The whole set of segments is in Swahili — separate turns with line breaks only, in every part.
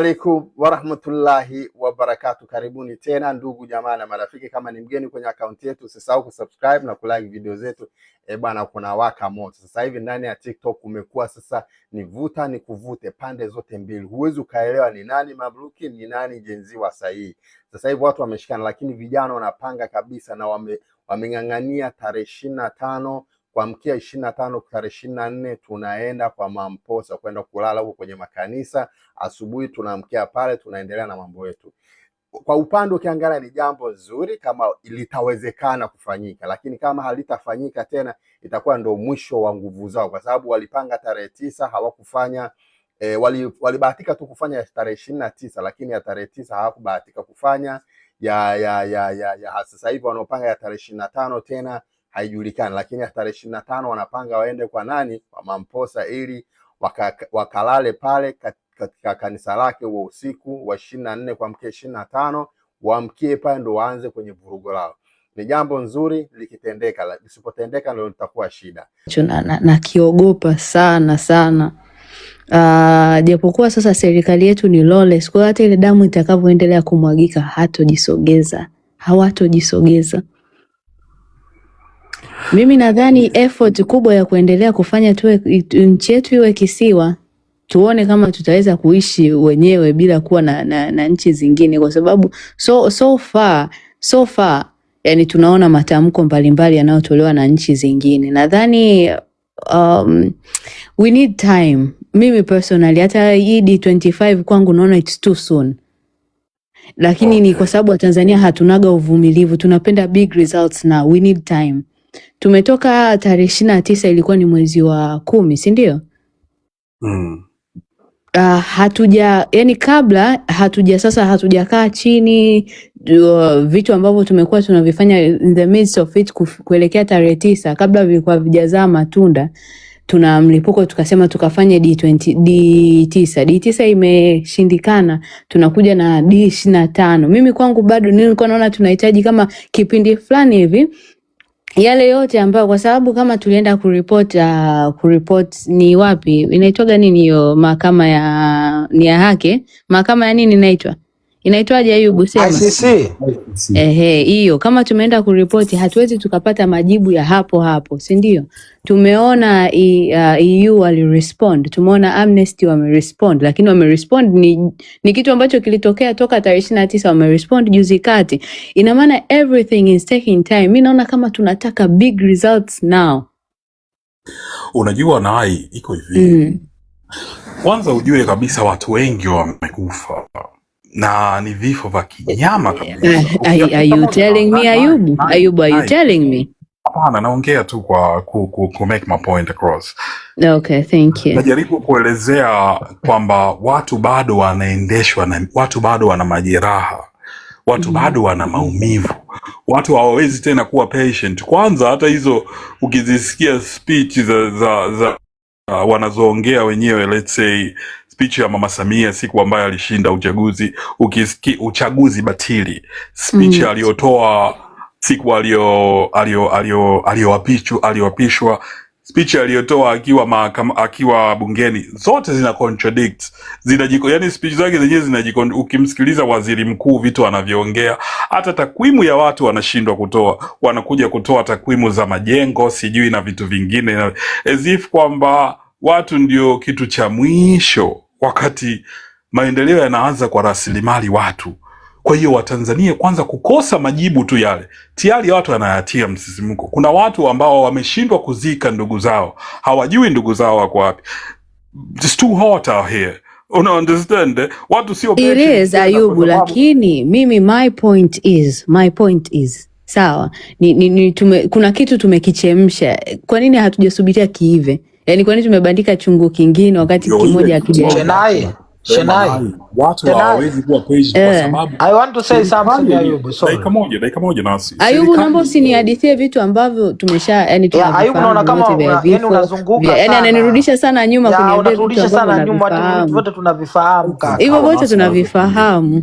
Alaikum warahmatullahi wabarakatuh. Karibuni tena ndugu jamaa na marafiki. Kama ni mgeni kwenye akaunti yetu, usisahau kusubscribe na kulike video zetu. Bwana, kuna waka moto sasa hivi ndani ya TikTok. Kumekuwa sasa ni vuta ni kuvute pande zote mbili, huwezi ukaelewa ni nani mabruki ni nani jenziwa sahihi. Sasa hivi watu wameshikana, lakini vijana wanapanga kabisa na wameng'ang'ania tarehe 25 kuamkia 25 tarehe 24 tunaenda kwa Mamposa kwenda kulala huko kwenye makanisa. Asubuhi tunaamkia pale, tunaendelea na mambo yetu. Kwa upande ukiangalia ni jambo zuri kama litawezekana kufanyika, lakini kama halitafanyika tena itakuwa ndo mwisho wa nguvu zao, kwa sababu walipanga tarehe 9 hawakufanya. Walibahatika tu kufanya tarehe 29, lakini ya tarehe 9 hawakubahatika kufanya. Sasa hivi wanaopanga ya tarehe 25 tena haijulikani, lakini ya tarehe 25 wanapanga waende kwa nani? Kwa Mamposa, ili wakalale pale katika kanisa lake wa usiku wa 24 kuamkia 25, waamkie pale ndo waanze kwenye vurugo lao. Ni jambo nzuri likitendeka, lisipotendeka ndio litakuwa shida.
Na kiogopa sana japokuwa sasa serikali yetu ni lawless, kwa hata ile damu itakavyoendelea kumwagika hawatojisogeza. Mimi nadhani effort kubwa ya kuendelea kufanya nchi yetu iwe kisiwa, tuone kama tutaweza kuishi wenyewe bila kuwa na nchi zingine, kwa sababu so far yani tunaona matamko mbalimbali yanayotolewa na nchi zingine. Nadhani we need time. Mimi personally hata hii D25 kwangu naona it's too soon, lakini ni kwa sababu wa Tanzania hatunaga uvumilivu, tunapenda big results na we need time. Tumetoka tarehe 29, ilikuwa ni mwezi wa 10, si ndio? Yani kabla hatujakaa chini, vitu ambavyo tumekuwa tunavifanya in the midst of it kuelekea tarehe 9, kabla vilikuwa vijazaa matunda, tuna mlipuko tukasema tukafanya D9 imeshindikana, tunakuja na D25. Mimi kwangu bado nilikuwa naona tunahitaji kama kipindi fulani hivi yale yote ambayo, kwa sababu kama tulienda kureport ni wapi inaitwaga nini hiyo mahakama ya haki, mahakama ya nini inaitwaje Ayubu sema?
ICC.
Hiyo kama tumeenda kuripoti hatuwezi tukapata majibu ya hapo, si ndio? Tumeona EU walirespond, tumeona Amnesty wamerespond, lakini wamerespond ni kitu ambacho kilitokea toka tarehe 29, wamerespond juzi kati. Ina maana everything is taking time. Mimi naona kama tunataka big results now.
Unajua Nai iko hivi. Kwanza ujue kabisa watu wengi wamekufa na ni vifo vya kinyama kabisa.
Are you telling me Ayubu? Ayubu, are you telling me?
Hapana, naongea tu kwa ku make my point across.
Okay, thank you.
Najaribu kuelezea kwamba watu bado wanaendeshwa na watu bado wana majeraha. Watu bado wana maumivu. Watu hawawezi tena kuwa patient. Kwanza hata hizo ukizisikia speech za wanazoongea wenyewe, let's say speech ya Mama Samia siku ambayo alishinda uchaguzi, ukisikia uchaguzi batili, speech aliyotoa siku aliyoapishwa, speech aliyotoa akiwa bungeni, zote zina contradict, yani speech zake zenyewe ukimsikiliza waziri mkuu vitu anavyoongea, hata takwimu ya watu wanashindwa kutoa, wanakuja kutoa takwimu za majengo sijui na vitu vingine, as if kwamba watu ndio kitu cha mwisho, wakati maendeleo yanaanza kwa rasilimali watu. Kwa hiyo Watanzania kwanza kukosa majibu tu yale, tayari watu wanayatia msisimko. Kuna watu ambao wameshindwa kuzika ndugu zao, hawajui ndugu zao wako wapi. It's too hot out here. Una understand? Watu sio
patient. It is Ayubu, lakini mimi my point is sawa, kuna kitu tumekichemsha. Kwa nini hatujasubiria kiive? Yani kwa nini tumebandika chungu kingine wakati kimoja hakijaiva?
Shenai,
watu hawawezi kuwa patient kwa sababu
I want to say something Ayubu. Sorry.
Dakika moja nasi.
Ayubu, naomba usinihadithie vitu ambavyo
Ayubu, naona kama yani unazunguka
yani ananirudisha sana nyuma kuniambia vitu
ambavyo wote tunavifahamu kaka.
Hivyo wote tunavifahamu.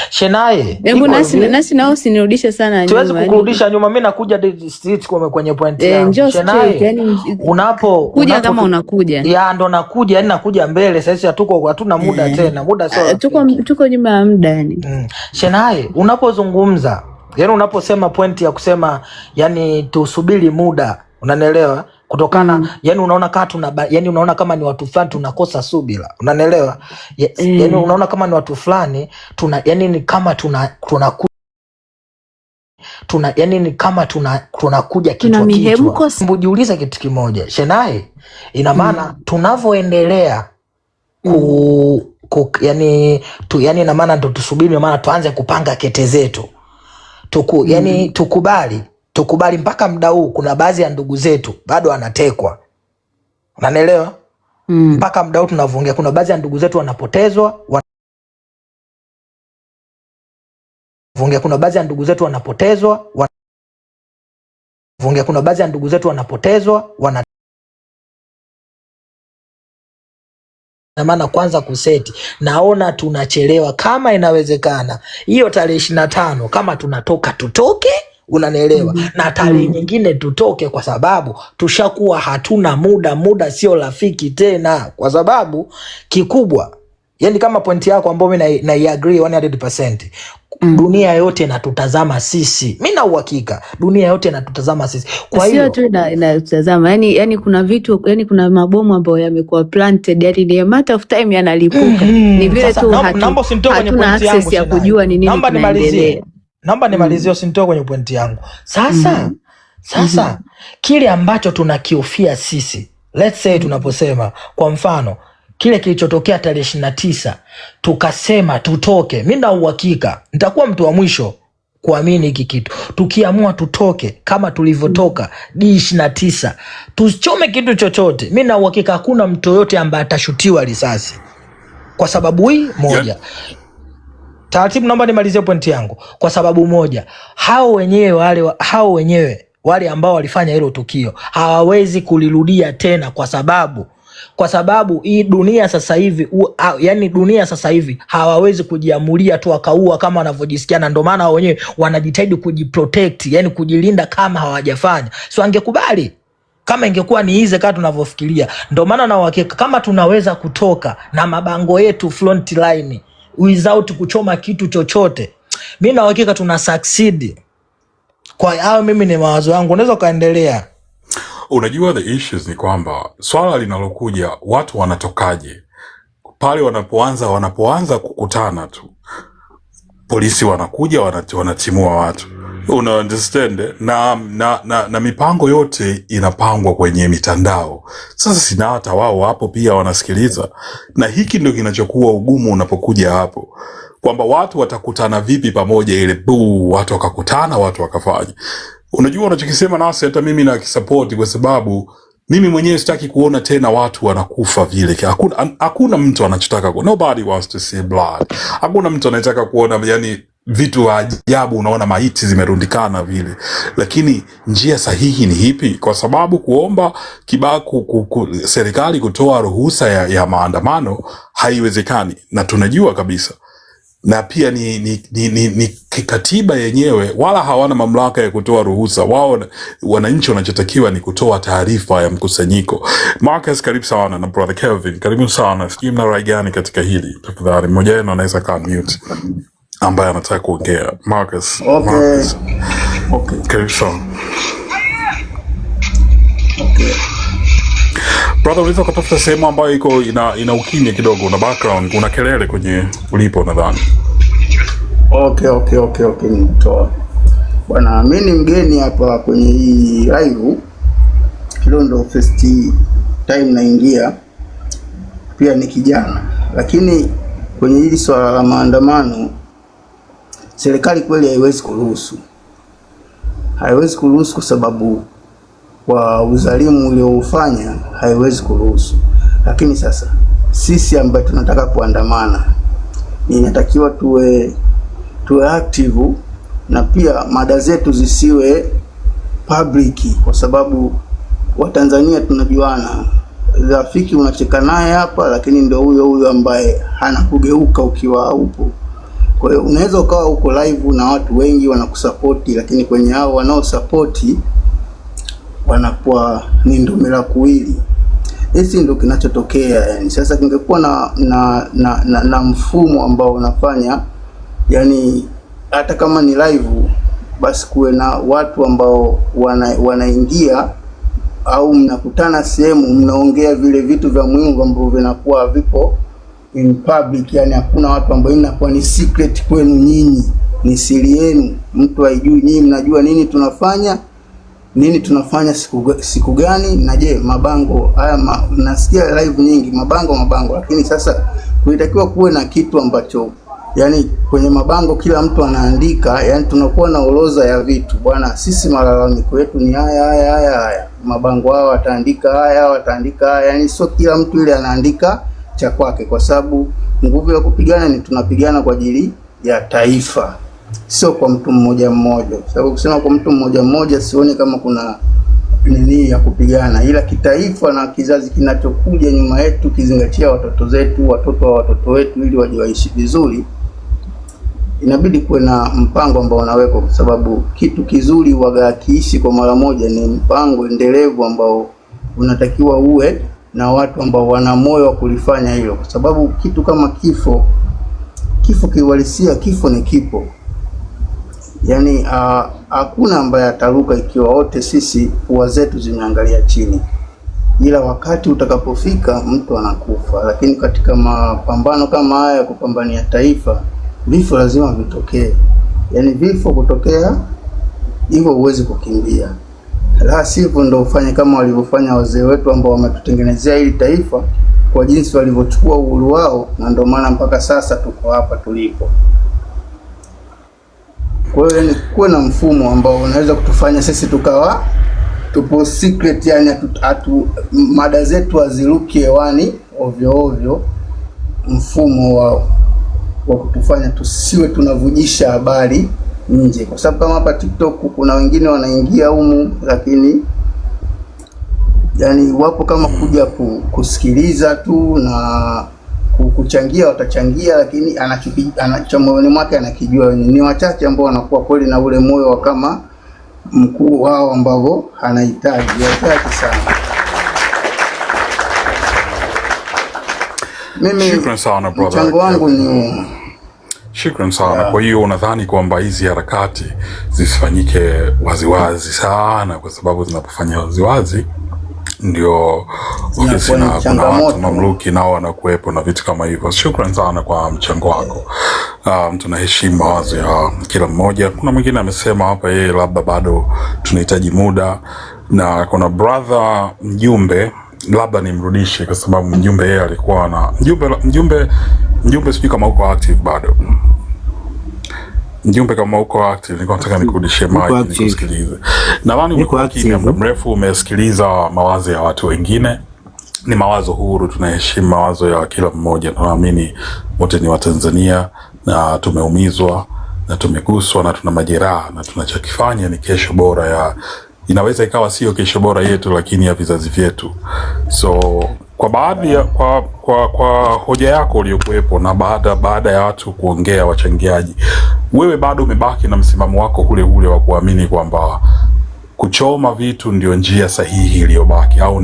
Shenai.
Hebu nasi nao usinirudishe sana nyuma.
Tuwezi kukurudisha nyuma, mimi nakuja street kwenye point yangu.
Shenai, yani
unapo
kama unakuja.
Ndo nakuja, yani nakuja mbele. Sasa hatuna hatuna muda tena, muda sio
tuko nyuma ya muda yani.
Shenai, unapozungumza yani, unaposema pointi ya kusema yani tusubiri muda, unanielewa? Kutokana yani unaona kama yani unaona kama ni watu fulani tunakosa subira, unanielewa? Yani unaona kama ni watu fulani yani ni kama yani ni kama tunakuja kichwa kichwa. Mbujiuliza kitu kimoja Shenai, ina maana tunavyoendelea yani ina maana ndo tusubiri, maana tuanze kupanga kete zetu yani tukubali mpaka muda huu kuna baadhi ya ndugu zetu bado wanatekwa, unanielewa? Mpaka muda huu tunavyoongea kuna baadhi ya ndugu zetu wanapotezwa, kuna baadhi ya ndugu zetu wanapotezwa, kuna baadhi ya ndugu zetu wanapotezwa, na maana kwanza kuseti, naona tunachelewa. Kama inawezekana hiyo tarehe 25 kama tunatoka tutoke, unanielewa? Na tarehe nyingine tutoke, kwa sababu tushakuwa hatuna muda sio rafiki tena, kwa sababu kikubwa yani kama pointi yako ambayo mimi na agree 100%. Dunia yote inatutazama sisi. Mimi na uhakika dunia yote inatutazama sisi. Kwa hiyo
sio tu inatutazama, yani kuna vitu, yani kuna mabomu ambayo yamekuwa planted, yani ni matter of time yanalipuka. Ni vile tu hatuna access ya kujua ni nini kinaendelea.
Naomba nimalizie, usinitoe kwenye pointi yangu. Sasa kile ambacho tunakihofia sisi, let's say tunaposema kwa mfano kile kilichotokea tarehe 29 tukasema tutoke, mimi na uhakika nitakuwa mtu wa mwisho kuamini hiki kitu. Tukiamua tutoke kama tulivyotoka D29, tusichome kitu chochote, mimi na uhakika hakuna mtu yote ambaye atashutiwa risasi. Kwa sababu hii moja, taratibu naomba nimalizie pointi yangu. Kwa sababu moja, hao wenyewe wale ambao walifanya hilo tukio hawawezi kulirudia tena, kwa sababu hii dunia sasa hivi yani dunia sasa hivi hawawezi kujiamulia tu akaua kama wanavyojisikia, na ndio maana wao wenyewe wanajitahidi kujiprotect, yani kujilinda kama hawajafanya. So angekubali kama ingekuwa ni hizi kama tunavyofikiria. Ndio maana na uhakika kama tunaweza kutoka na mabango yetu front line without kuchoma kitu chochote, mimi na uhakika tuna succeed. Kwa hiyo mimi ni mawazo yangu, unaweza kaendelea.
Unajua the issues ni kwamba swala linalokuja watu wanatokaje pale wanapoanza kukutana tu, polisi wanakuja wanatimua watu, una understand? Na mipango yote inapangwa kwenye mitandao. Sasa sina hata wao hapo pia wanasikiliza, na hiki ndio kinachokuwa ugumu unapokuja hapo, kwamba watu watakutana vipi pamoja, ile watu wakakutana, watu wakafanya. Unajua unachokisema nasi hata mimi na kisupport, kwa sababu mimi mwenyewe sitaki kuona tena watu wanakufa vile. Hakuna mtu anachotaka nobody wants to see blood. Hakuna mtu anataka kuona yani vitu ajabu, unaona maiti zimerundikana vile. Lakini njia sahihi ni hipi? Kwa sababu kuomba serikali kutoa ruhusa ya maandamano haiwezekani, na tunajua kabisa. Na pia ni katiba yenyewe, wala hawana mamlaka ya kutoa ruhusa. Wao wananchi wanachotakiwa ni kutoa taarifa ya mkusanyiko. Marcus, karibu sana, na brother Kelvin, karibu sana. Sijui mna rai gani katika hili? Tafadhali mmoja wenu anaweza kaa mute ambaye anataka kuongea. Marcus.
Okay.
Marcus. Okay. Karibu sana.
Okay.
Brother, unaweza kutafuta sehemu ambayo ina ukimya kidogo, una background, una kelele kwenye ulipo nadhani.
Okay, nitoa. Bwana, mimi ni mgeni hapa kwenye hii live. Kilo ndo first time naingia. Pia ni kijana. Lakini kwenye hili swala la maandamano, serikali kweli haiwezi kuruhusu. Haiwezi kuruhusu kwa sababu kwa uzalimu ulioufanya haiwezi kuruhusu. Lakini sasa sisi ambao tunataka kuandamana, inatakiwa tuwe active, na pia mada zetu zisiwe public, kwa sababu Watanzania tunajuana. Rafiki unacheka naye hapa, lakini ndio huyo ambaye hana kugeuka ukiwa upo. Kwa hiyo unaweza ukawa uko live na watu wengi wanakusupport, lakini kwenye hao wanaosupport wanakuwa ni ndomela kuwili. Hisi ndio kinachotokea yani. Sasa kingekuwa na mfumo ambao unafanya yani hata kama ni live basi kuwe na watu ambao wanaingia au mnakutana sehemu mnaongea vile vitu vya muhimu ambavyo vinakuwa vipo in public, yani hakuna watu ambao inakuwa ni secret kwenu nyinyi, ni siri yenu, mtu haijui, nyinyi mnajua nini tunafanya siku gani. Na je, mabango haya nasikia live nyingi mabango, lakini sasa kulitakiwa kuwe na kitu ambacho yani kwenye mabango kila mtu anaandika, yani tunakuwa na orodha ya vitu, bwana sisi malalamiko yetu ni haya, mabango hao wataandika haya, yani sio kila mtu ile anaandika cha kwake, kwa sababu nguvu ya kupigana ni tunapigana kwa ajili ya taifa, sio kwa mtu mmoja. Sababu kusema kwa mtu mmoja sioni kama kuna nini ya kupigana, ila kitaifa na kizazi kinachokuja nyuma yetu, kizingatia watoto zetu, watoto wa watoto wetu, ili waje waishi vizuri, inabidi kuwe na mpango ambao unawekwa, kwa sababu kitu kizuri waga kiishi kwa mara moja. Ni mpango endelevu ambao unatakiwa uwe na watu ambao wana moyo wa kulifanya hilo, kwa sababu kitu kama kifo kiuhalisia, kifo ni kipo. Yani hakuna ambaye ataruka ikiwa wote sisi pua zetu zimeangalia chini, ila wakati utakapofika mtu anakufa. Lakini katika mapambano kama haya kupambania taifa, vifo lazima vitokee. Yani vifo kutokea hivyo huwezi kukimbia, la sivyo ndio ufanye kama walivyofanya wazee wetu ambao wametutengenezea hili taifa, kwa jinsi walivyochukua uhuru wao, na ndio maana mpaka sasa tuko hapa tulipo. Kwa hiyo ni kuwe na mfumo ambao unaweza kutufanya sisi tukawa tupo secret, yani mada zetu aziruki hewani ovyo, mfumo wa kutufanya tusiwe tunavujisha habari nje, kwa sababu kama hapa TikTok kuna wengine wanaingia humu, lakini yani wapo kama kuja kusikiliza tu na kuchangia, watachangia, lakini anacho moyoni mwake anakijua. Ni wachache ambao wanakuwa kweli na ule moyo wa kama mkuu wao ambao anahitaji, wachache sana. Mimi mchango wangu ni
Shukran sana. Kwa hiyo unadhani kwamba hizi harakati zisifanyike waziwazi sana, kwa sababu zinapofanya waziwazi ndio ofisi na kuna watu mamluki nao wanakuwepo na vitu kama hivyo. Shukran sana kwa mchango wako. Tunaheshimu mawazo ya kila mmoja. Kuna mwingine amesema hapa yeye labda bado tunahitaji muda, na kuna brother Mjumbe, labda nimrudishe kwa sababu Mjumbe yeye alikuwa na Mjumbe sijui kama uko active bado. Mjumbe kama uko active, nilikuwa nataka nikurudishie mic nikusikilize. Nadhani umekuwa kimya muda mrefu, umesikiliza mawazo ya watu wengine. Ni mawazo huru, tunaheshimu mawazo ya kila mmoja. Naamini wote ni Watanzania na tumeumizwa na tumeguswa na tuna majeraha, na tunachokifanya ni kesho bora inaweza ikawa sio kesho bora yetu, lakini ya vizazi vyetu. So kwa baadhi ya kwa hoja yako uliyokuwepo na baada ya watu kuongea, wachangiaji, wewe bado umebaki na msimamo wako ule wa kuamini kwamba kuchoma vitu ndio njia sahihi iliyobaki, au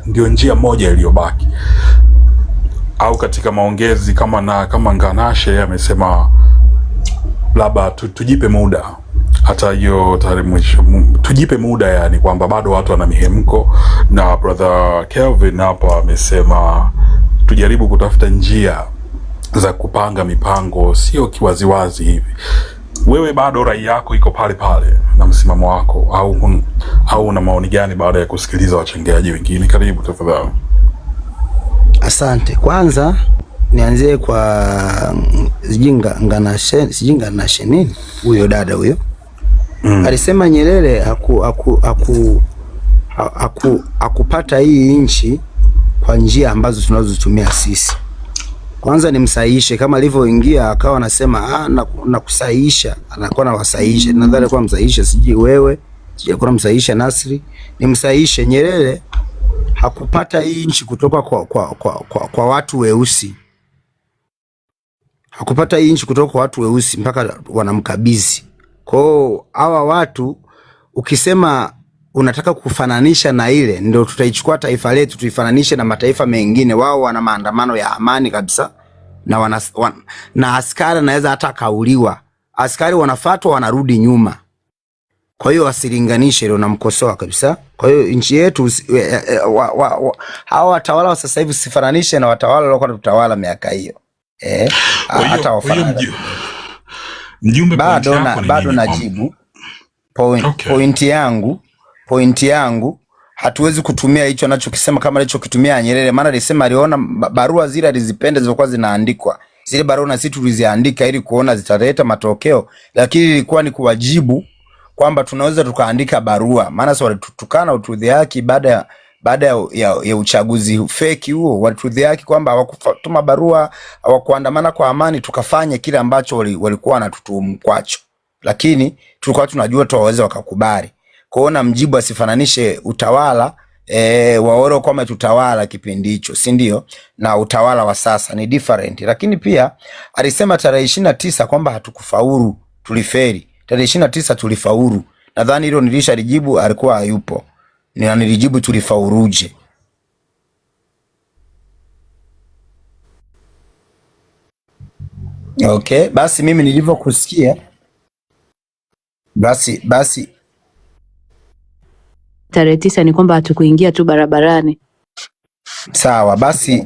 ndio njia moja iliyobaki? Au katika maongezi kama Nganashe amesema labda tujipe muda, hata hiyo tarehe mwisho tujipe muda, yani kwamba bado watu wana mihemko, na brother Kelvin hapa amesema tujaribu kutafuta njia za kupanga mipango, sio kiwaziwazi hivi. Wewe bado rai yako iko pale na msimamo wako, au una maoni gani baada ya kusikiliza wachangiaji wengine? Karibu tafadhali.
Asante. Kwanza nianzie kwa Nganashe nini huyo dada huyo. Alisema Nyerere hakupata hii nchi kwa njia ambazo tunazotumia sisi. Kwanza nimsahihishe, kama alivyoingia akawa anasema nakusahihisha, anakuwa anawasahihisha. Nadhani kwa msahihisha siji wewe, sije kwa msahihisha Nasri. Nimsahihishe, Nyerere hakupata hii nchi kutoka kwa watu weusi. Hakupata hii nchi kutoka kwa watu weusi mpaka wanamkabidhi. Kwa hawa watu ukisema unataka kufananisha na ile, ndio tutaichukua taifa letu tuifananishe na mataifa mengine. Wao wana maandamano ya amani kabisa na na askari anaweza hata kauliwa, askari wanafuatwa wanarudi nyuma. Kwa hiyo wasilinganishe, ile unamkosoa kabisa. Kwa hiyo nchi yetu hawa watawala wa sasa hivi sifananishe na watawala waliokuwa tutawala miaka hiyo. Hata wafanana.
Mjumbe,
bado najibu pointi yangu hatuwezi kutumia hicho anachokisema kama alichokitumia Nyerere, maana alisema aliona barua zile alizipenda zilikuwa zinaandikwa. Zile barua na sisi tuliziandika ili kuona zitaleta matokeo, lakini ilikuwa ni kuwajibu kwamba tunaweza tukaandika barua, maana sio walitukana utudhiaki baada ya uchaguzi fake huo, walitudhiaki kwamba hawakutuma barua, hawakuandamana kwa amani, tukafanya kile ambacho walikuwa wanatutuhumu kwacho, lakini tulikuwa tunajua tuwaweza wakakubali. Kuona mjibu asifananishe utawala waoro kama tutawala kipindi hicho, si ndio, na utawala wa sasa ni different. Lakini pia alisema tarehe 29 kwamba hatukufaulu, tuliferi. Tarehe 29 tulifaulu. Nadhani hilo nilishalijibu, alikuwa hayupo. Nilijibu tulifauruje. Okay, basi mimi nilivyokusikia basi
tarehe 9 ni kwamba hatukuingia tu barabarani.
Sawa, basi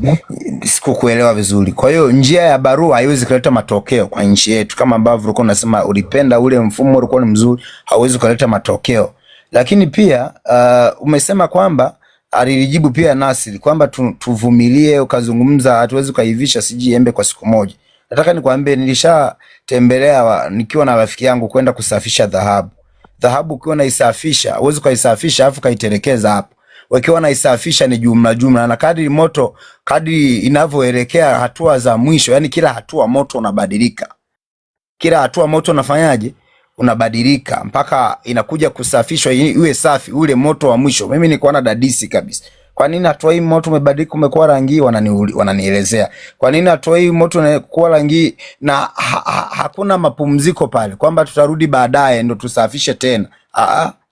sikukuelewa vizuri. Kwa hiyo njia ya barua haiwezi kuleta matokeo kwa nchi yetu, kama ambavyo ulikuwa unasema ulipenda ule mfumo ulikuwa ni mzuri, hauwezi kuleta matokeo. Lakini pia umesema kwamba alilijibu pia Nasri kwamba tuvumilie, ukazungumza hatuwezi kuivisha siji embe kwa siku moja. Nataka nikwambie nilishatembelea nikiwa na rafiki yangu kwenda kusafisha dhahabu. Dhahabu ukiwa unaisafisha, huwezi kuisafisha afu kaitelekeza hapo. Wakiwa naisafisha ni jumla, na kadri inavyoelekea hatua za mwisho, yani kila hatua moto unabadilika. Kila hatua moto unafanyaje? Unabadilika mpaka inakuja kusafishwa iwe safi ule moto wa mwisho. Mimi niko na dadisi kabisa. Kwa nini hatua hii moto umebadilika umekuwa rangi? Wananielezea. Kwa nini hatua hii moto umekuwa rangi na hakuna mapumziko pale kwamba tutarudi baadaye ndo tusafishe tena.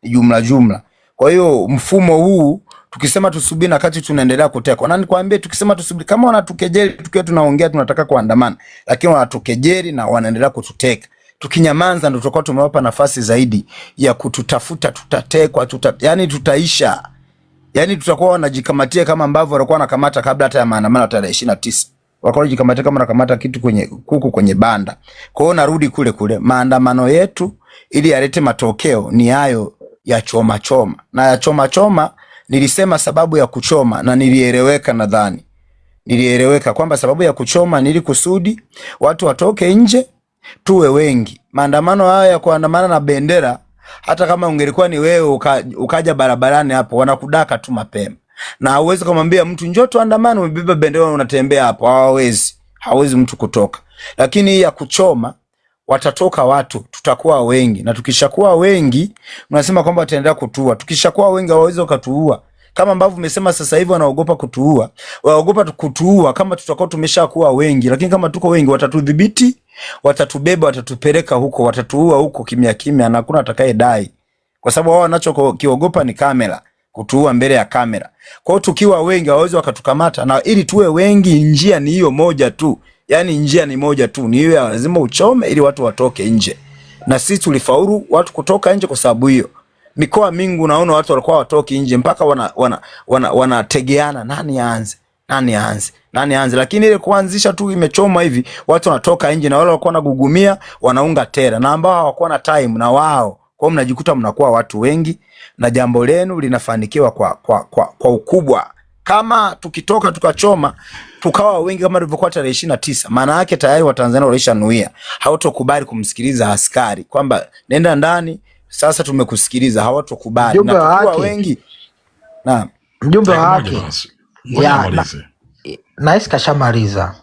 Jumla. Kwa hiyo mfumo huu tukisema tusubiri na kati tunaendelea kutekwa. Na nikwambie tukisema tusubiri, kama wanatukejeli tukiwa tunaongea tunataka kuandamana, lakini wanatukejeli na wanaendelea kututeka. Tukinyamanza ndo tutakuwa tumewapa nafasi zaidi ya kututafuta, tutatekwa, yani tutaisha. Yani tutakuwa wanajikamatia kama ambavyo walikuwa wanakamata kabla hata ya maandamano ya tarehe 29. Walikuwa wanajikamatia kama wanakamata kitu kwenye banda. Kwa hiyo narudi kule maandamano yetu ili yalete matokeo ni hayo ya choma. Na ya choma nilisema sababu ya kuchoma na nilieleweka, nadhani nilieleweka kwamba sababu ya kuchoma ni ili kusudi watu watoke nje tuwe wengi. Maandamano haya ya kuandamana na bendera, hata kama ungelikuwa ni wewe ukaja barabarani hapo wanakudaka tu mapema. Na hauwezi kumwambia mtu njoo tuandamane umebeba bendera unatembea hapo, hawezi mtu kutoka. Lakini ya kuchoma watatoka watu, tutakuwa wengi, na tukishakuwa wengi unasema kwamba wataendelea kutuua. Tukishakuwa wengi hawawezi wakatuua. Kama ambavyo umesema sasa hivi wanaogopa kutuua. Waogopa kutuua kama tutakuwa tumeshakuwa wengi, lakini kama tuko wengi watatudhibiti, watatubeba, watatupeleka huko, watatuua huko kimya na hakuna atakayedai. Kwa sababu wao wanachokiogopa ni kamera, kutuua mbele ya kamera. Kwa hiyo tukiwa wengi hawawezi wakatukamata, na ili tuwe wengi njia ni hiyo moja tu. Yani njia ni moja tu, ni hiyo lazima uchome ili watu watoke nje. Na sisi tulifaulu watu kutoka nje kwa sababu hiyo. Mikoa mingi unaona watu walikuwa watoki nje mpaka wanategeana nani aanze. Lakini ile kuanzisha tu imechoma hivi, watu wanatoka nje na wale walikuwa wanagugumia wanaunga tera, na ambao hawakuwa na time na wao. Kwa mnajikuta mnakuwa watu wengi na jambo lenu linafanikiwa kwa ukubwa. Kama tukitoka tukachoma tukawa wengi kama tulivyokuwa tarehe 29, maana yake tayari Watanzania walishanuia hawatokubali kumsikiliza askari kwamba nenda ndani sasa tumekusikiliza, hawatokubali. Na tukiwa wengi na
mjumbe wake Nice kashamaliza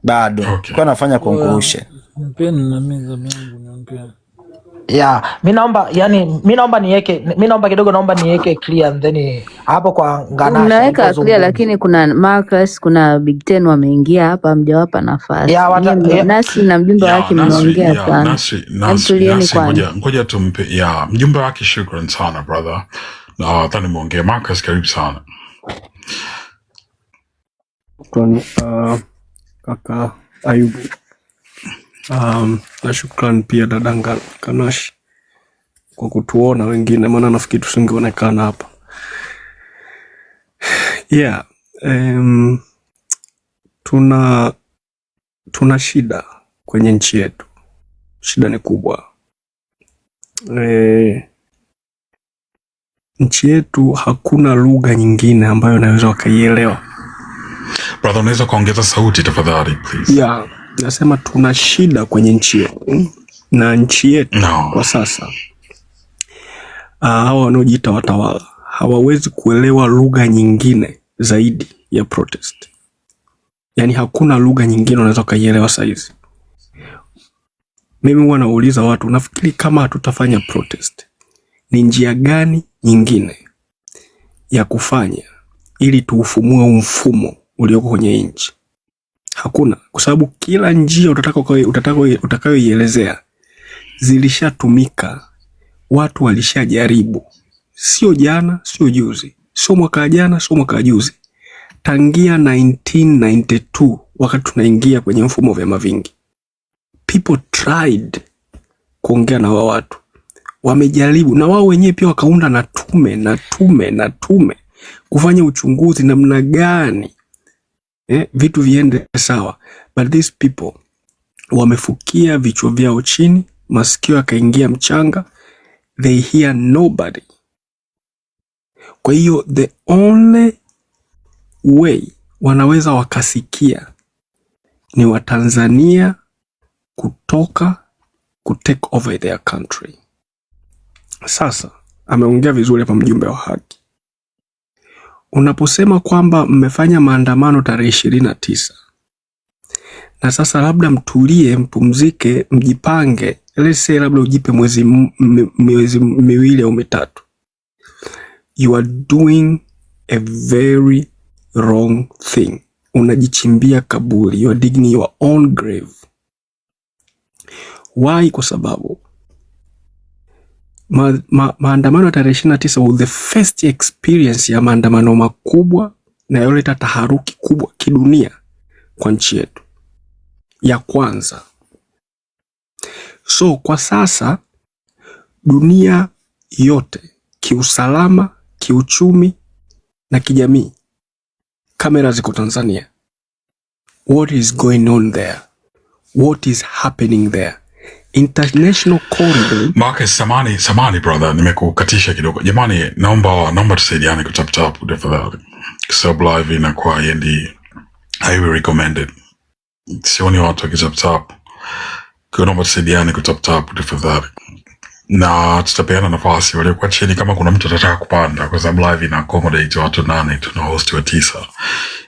bado kwa nafanya conclusion.
Mpeni na meza yangu nampea.
Mimi naomba kidogo, naomba niweke clear then hapo kwa Nganasha.
Unaweka clear, lakini kuna Marcus, kuna Big Ten wameingia hapa, mjawapa nafasi. Nasi na mjumbe wake mnaongea sana.
Nasi, ngoja tumpe mjumbe wake. Shukrani sana brother. Nadhani nimeongea. Marcus, karibu sana.
Kaka Ayubu. Na shukrani pia dadanga Kanashi kwa kutuona wengine, maana nafikiri tusingeonekana hapa. Yeah, tuna shida kwenye nchi yetu. Shida ni kubwa. Nchi yetu hakuna lugha nyingine ambayo naweza wakaielewa.
Brother, unaweza kuongeza sauti tafadhali please?
Yeah, nasema tuna shida kwenye nchi yetu. Na nchi yetu kwa sasa, hawa wanaojiita watawala hawawezi kuelewa lugha nyingine zaidi ya protest. Yani hakuna lugha nyingine unaweza kuielewa saizi. Mimi huwa nauliza watu, nafikiri kama hatutafanya protest, ni njia gani nyingine ya kufanya ili tuufumue mfumo ulioko kwenye nchi? Hakuna, kwa sababu kila njia utakayoielezea zilishatumika, watu walishajaribu. Sio jana, sio juzi, sio mwaka jana, sio mwaka juzi. Tangia 1992 wakati tunaingia kwenye mfumo wa vyama vingi, people tried kuongea na watu, wamejaribu na wao wenyewe pia wakaunda na tume kufanya uchunguzi namna gani vitu viende sawa, but these people wamefukia vichwa vyao chini, masikio yakaingia mchanga, they hear nobody. Kwa hiyo the only way wanaweza wakasikia ni Watanzania kutoka kutake over their country. Sasa ameongea vizuri hapa mjumbe wa haki. Unaposema kwamba mmefanya maandamano tarehe 29 na sasa labda mtulie, mpumzike, mjipange, let's say labda ujipe mwezi miwili au mitatu, you are doing a very wrong thing. Unajichimbia kaburi, you are digging your own grave. Why? Kwa sababu maandamano ya tarehe 29 was the first experience ya maandamano makubwa na yoleta taharuki kubwa kidunia kwa nchi yetu, ya kwanza. So kwa sasa dunia yote, kiusalama, kiuchumi na kijamii, kamera ziko Tanzania. What is going on there? What is happening there? International corridor.
Marcus, samani brother, nimekukatisha kidogo. Jamani, naomba tusaidiane kutap tafadhali. Sub live inakuwa yendi highly recommended. Sioni watu wakitap. Kwa naomba tusaidiane kutap tafadhali. Na tutapeana nafasi wale kwa chini kama kuna mtu atataka kupanda, kwa sababu live ina accommodate watu 8, tuna host wa 9.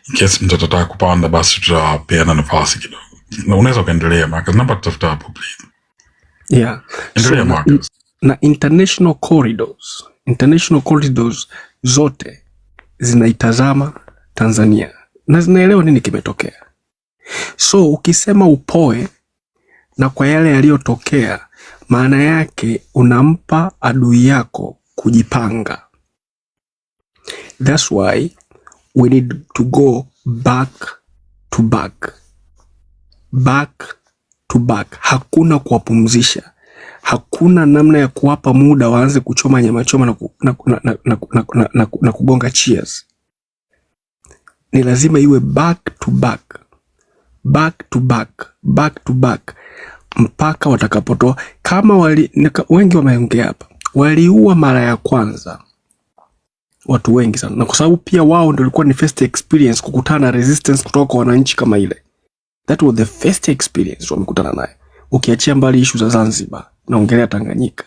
In case mtu atataka kupanda, basi tutapeana nafasi kidogo. Na unaweza kuendelea Marcus, naomba tutafute hapo please.
Yeah. So, na international corridors zote zinaitazama Tanzania na zinaelewa nini kimetokea. So ukisema upoe na kwa yale yaliyotokea, maana yake unampa adui yako kujipanga. That's why we need to go back to back. Hakuna kuwapumzisha, hakuna namna ya kuwapa muda waanze kuchoma nyama choma na kugonga cheers. Ni lazima iwe back to back mpaka watakapotoa. Kama wengi wameongea hapa, waliua mara ya kwanza watu wengi sana, na kwa sababu pia wao ndio ilikuwa ni first experience kukutana na resistance kutoka kwa wananchi kama ile. That was the first experience wamekutana naye. Ukiachia mbali issue za Zanzibar, naongelea Tanganyika.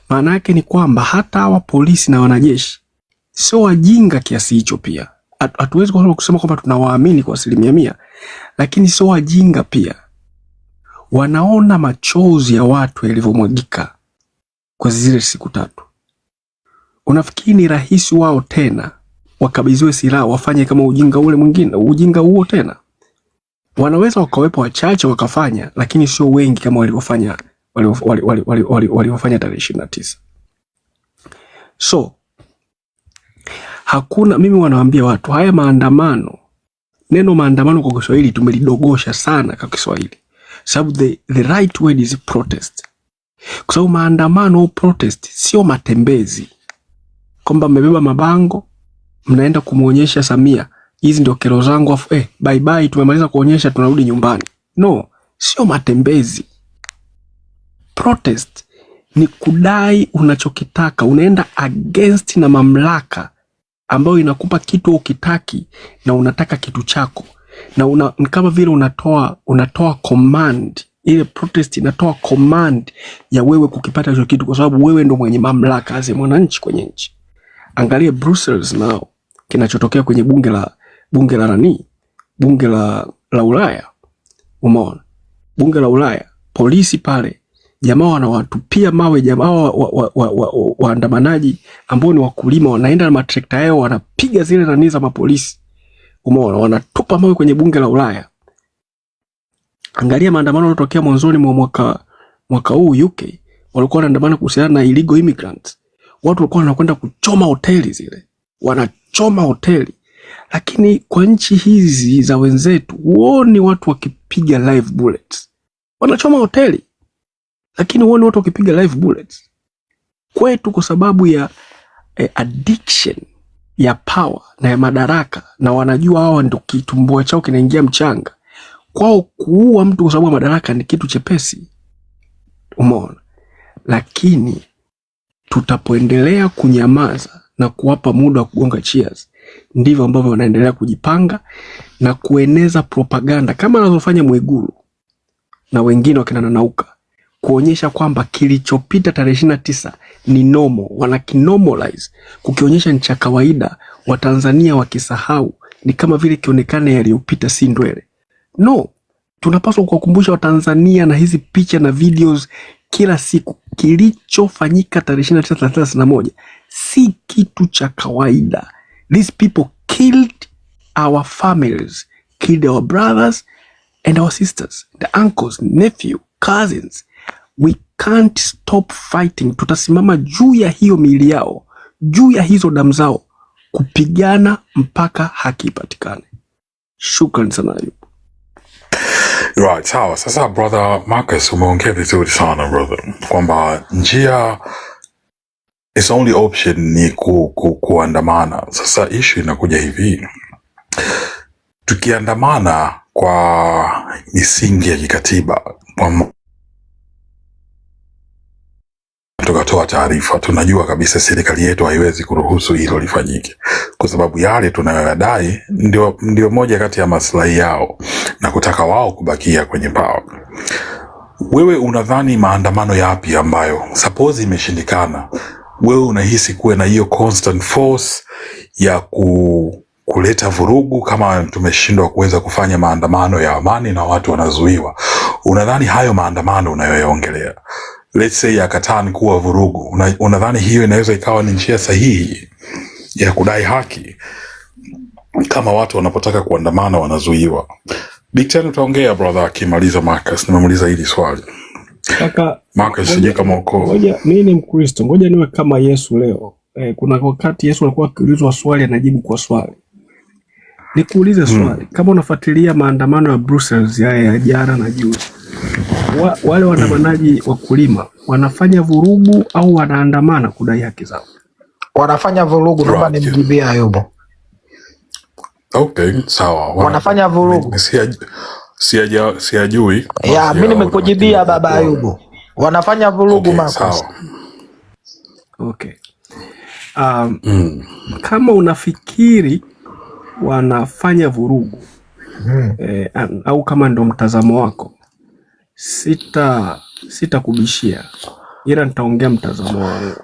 Maana yake ni kwamba hata hawa polisi na wanajeshi sio wajinga kiasi hicho pia. Hatuwezi kusema kwamba tunawaamini kwa 100%, lakini sio wajinga pia. Wanaona machozi ya watu yalivyomwagika kwa zile siku 3. Unafikiri ni rahisi wao tena wakabidhiwe silaha wafanye kama ujinga ule mwingine, ujinga huo tena? Wanaweza wakawepo wachache wakafanya, lakini sio wengi kama waliofanya tarehe 29. So Hakuna, mimi wanawaambia watu haya maandamano, neno maandamano kwa Kiswahili tumelidogosha sana kwa Kiswahili. Sababu the right word is protest. Kwa sababu maandamano au protest sio matembezi. Kwamba mmebeba mabango, mnaenda kumuonyesha Samia, hizi ndio kero zangu afu bye bye tumemaliza kuonyesha tunarudi nyumbani. No, sio matembezi. Protest ni kudai unachokitaka, unaenda against na mamlaka ambayo inakupa kitu ukitaki na unataka kitu chako. Na kama vile unatoa command. Ile protest inatoa command ya wewe kukipata hicho kitu kwa sababu wewe ndo mwenye mamlaka as mwananchi kwenye nchi. Angalia Brussels nao kinachotokea kwenye bunge la Ulaya. Umeona? Bunge la Ulaya, polisi pale, jamaa wanawatupia mawe jamaa waandamanaji ambao ni wakulima, wanaenda na matrekta yao wanapiga zile nani za mapolisi. Umeona? Wanatupa mawe kwenye bunge la Ulaya. Angalia maandamano yalotokea mwanzoni mwa mwaka huu UK, walikuwa wanaandamana kuhusiana na illegal immigrants. Watu walikuwa wanakwenda kuchoma hoteli zile. Wanachoma hoteli. Lakini kwa nchi hizi za wenzetu, huoni watu wakipiga live bullets. Wanachoma hoteli. Lakini huoni watu wakipiga live bullets. Kwetu kwa sababu ya addiction ya power na ya madaraka, na wanajua hawa ndio kitumbua chao kinaingia mchanga. Kwao kuua mtu kwa sababu ya madaraka ni kitu chepesi. Umeona? Lakini tutapoendelea kunyamaza na kuwapa muda wa kugonga cheers, ndivyo ambavyo wanaendelea kujipanga na kueneza propaganda kama anazofanya Mwigulu na wengine wakina Nanauka, kuonyesha kwamba kilichopita tarehe 29 ni normal. Wanakinormalize, kukionyesha ni cha kawaida. Watanzania wakisahau ni kama vile kionekane yaliyopita si ndwele. No, tunapaswa kuwakumbusha Watanzania na hizi picha na videos kila siku, kilichofanyika tarehe 29/31 si kitu cha kawaida. These people killed our families, killed our brothers and our sisters, the uncles, nephew, cousins. We can't stop fighting. Tutasimama juu ya hiyo miili yao, juu ya hizo damu zao, kupigana mpaka haki ipatikane. Shukrani sana Ayubu.
Right, sawa. Sasa brother Marcus, umeongea vizuri sana brother, kwamba njia is only option ni kuandamana. Sasa issue inakuja hivi, tukiandamana kwa misingi ya kikatiba, kwa tukatoa taarifa, tunajua kabisa serikali yetu haiwezi kuruhusu hilo lifanyike, kwa sababu yale tunayoyadai ndio moja kati ya maslahi yao na kutaka wao kubakia kwenye power. Wewe unadhani maandamano yapi ambayo suppose imeshindikana, wewe unahisi kuwe na hiyo constant force ya kuleta vurugu kama tumeshindwa kuweza kufanya maandamano ya amani na watu wanazuiwa? Unadhani hayo maandamano unayoyaongelea, let's say yakatani kuwa vurugu, unadhani hiyo inaweza ikawa ni njia sahihi ya kudai haki kama watu wanapotaka kuandamana wanazuiwa? Big Ten utaongea brother akimaliza Marcus. Nimemuuliza hili swali.
Kaka
Marcus, sije kama uko.
Ngoja mimi ni Mkristo, ngoja niwe kama Yesu leo. Kuna wakati Yesu alikuwa akiulizwa swali anajibu kwa swali. Nikuulize swali, kama unafuatilia maandamano ya Brussels ya jana na juzi, wale waandamanaji wakulima wanafanya vurugu au wanaandamana kudai haki zao?
Wanafanya vurugu. Naomba nimjibie Ayubu.
Okay, sawa.
Wanafanya vurugu.
Siyajui.
Ya, mimi nimekujibia baba Ayubu. Wanafanya vurugu Marcus.
Okay. Kama unafikiri wanafanya vurugu au kama ndo mtazamo wako, sitakubishia, ila nitaongea mtazamo wangu.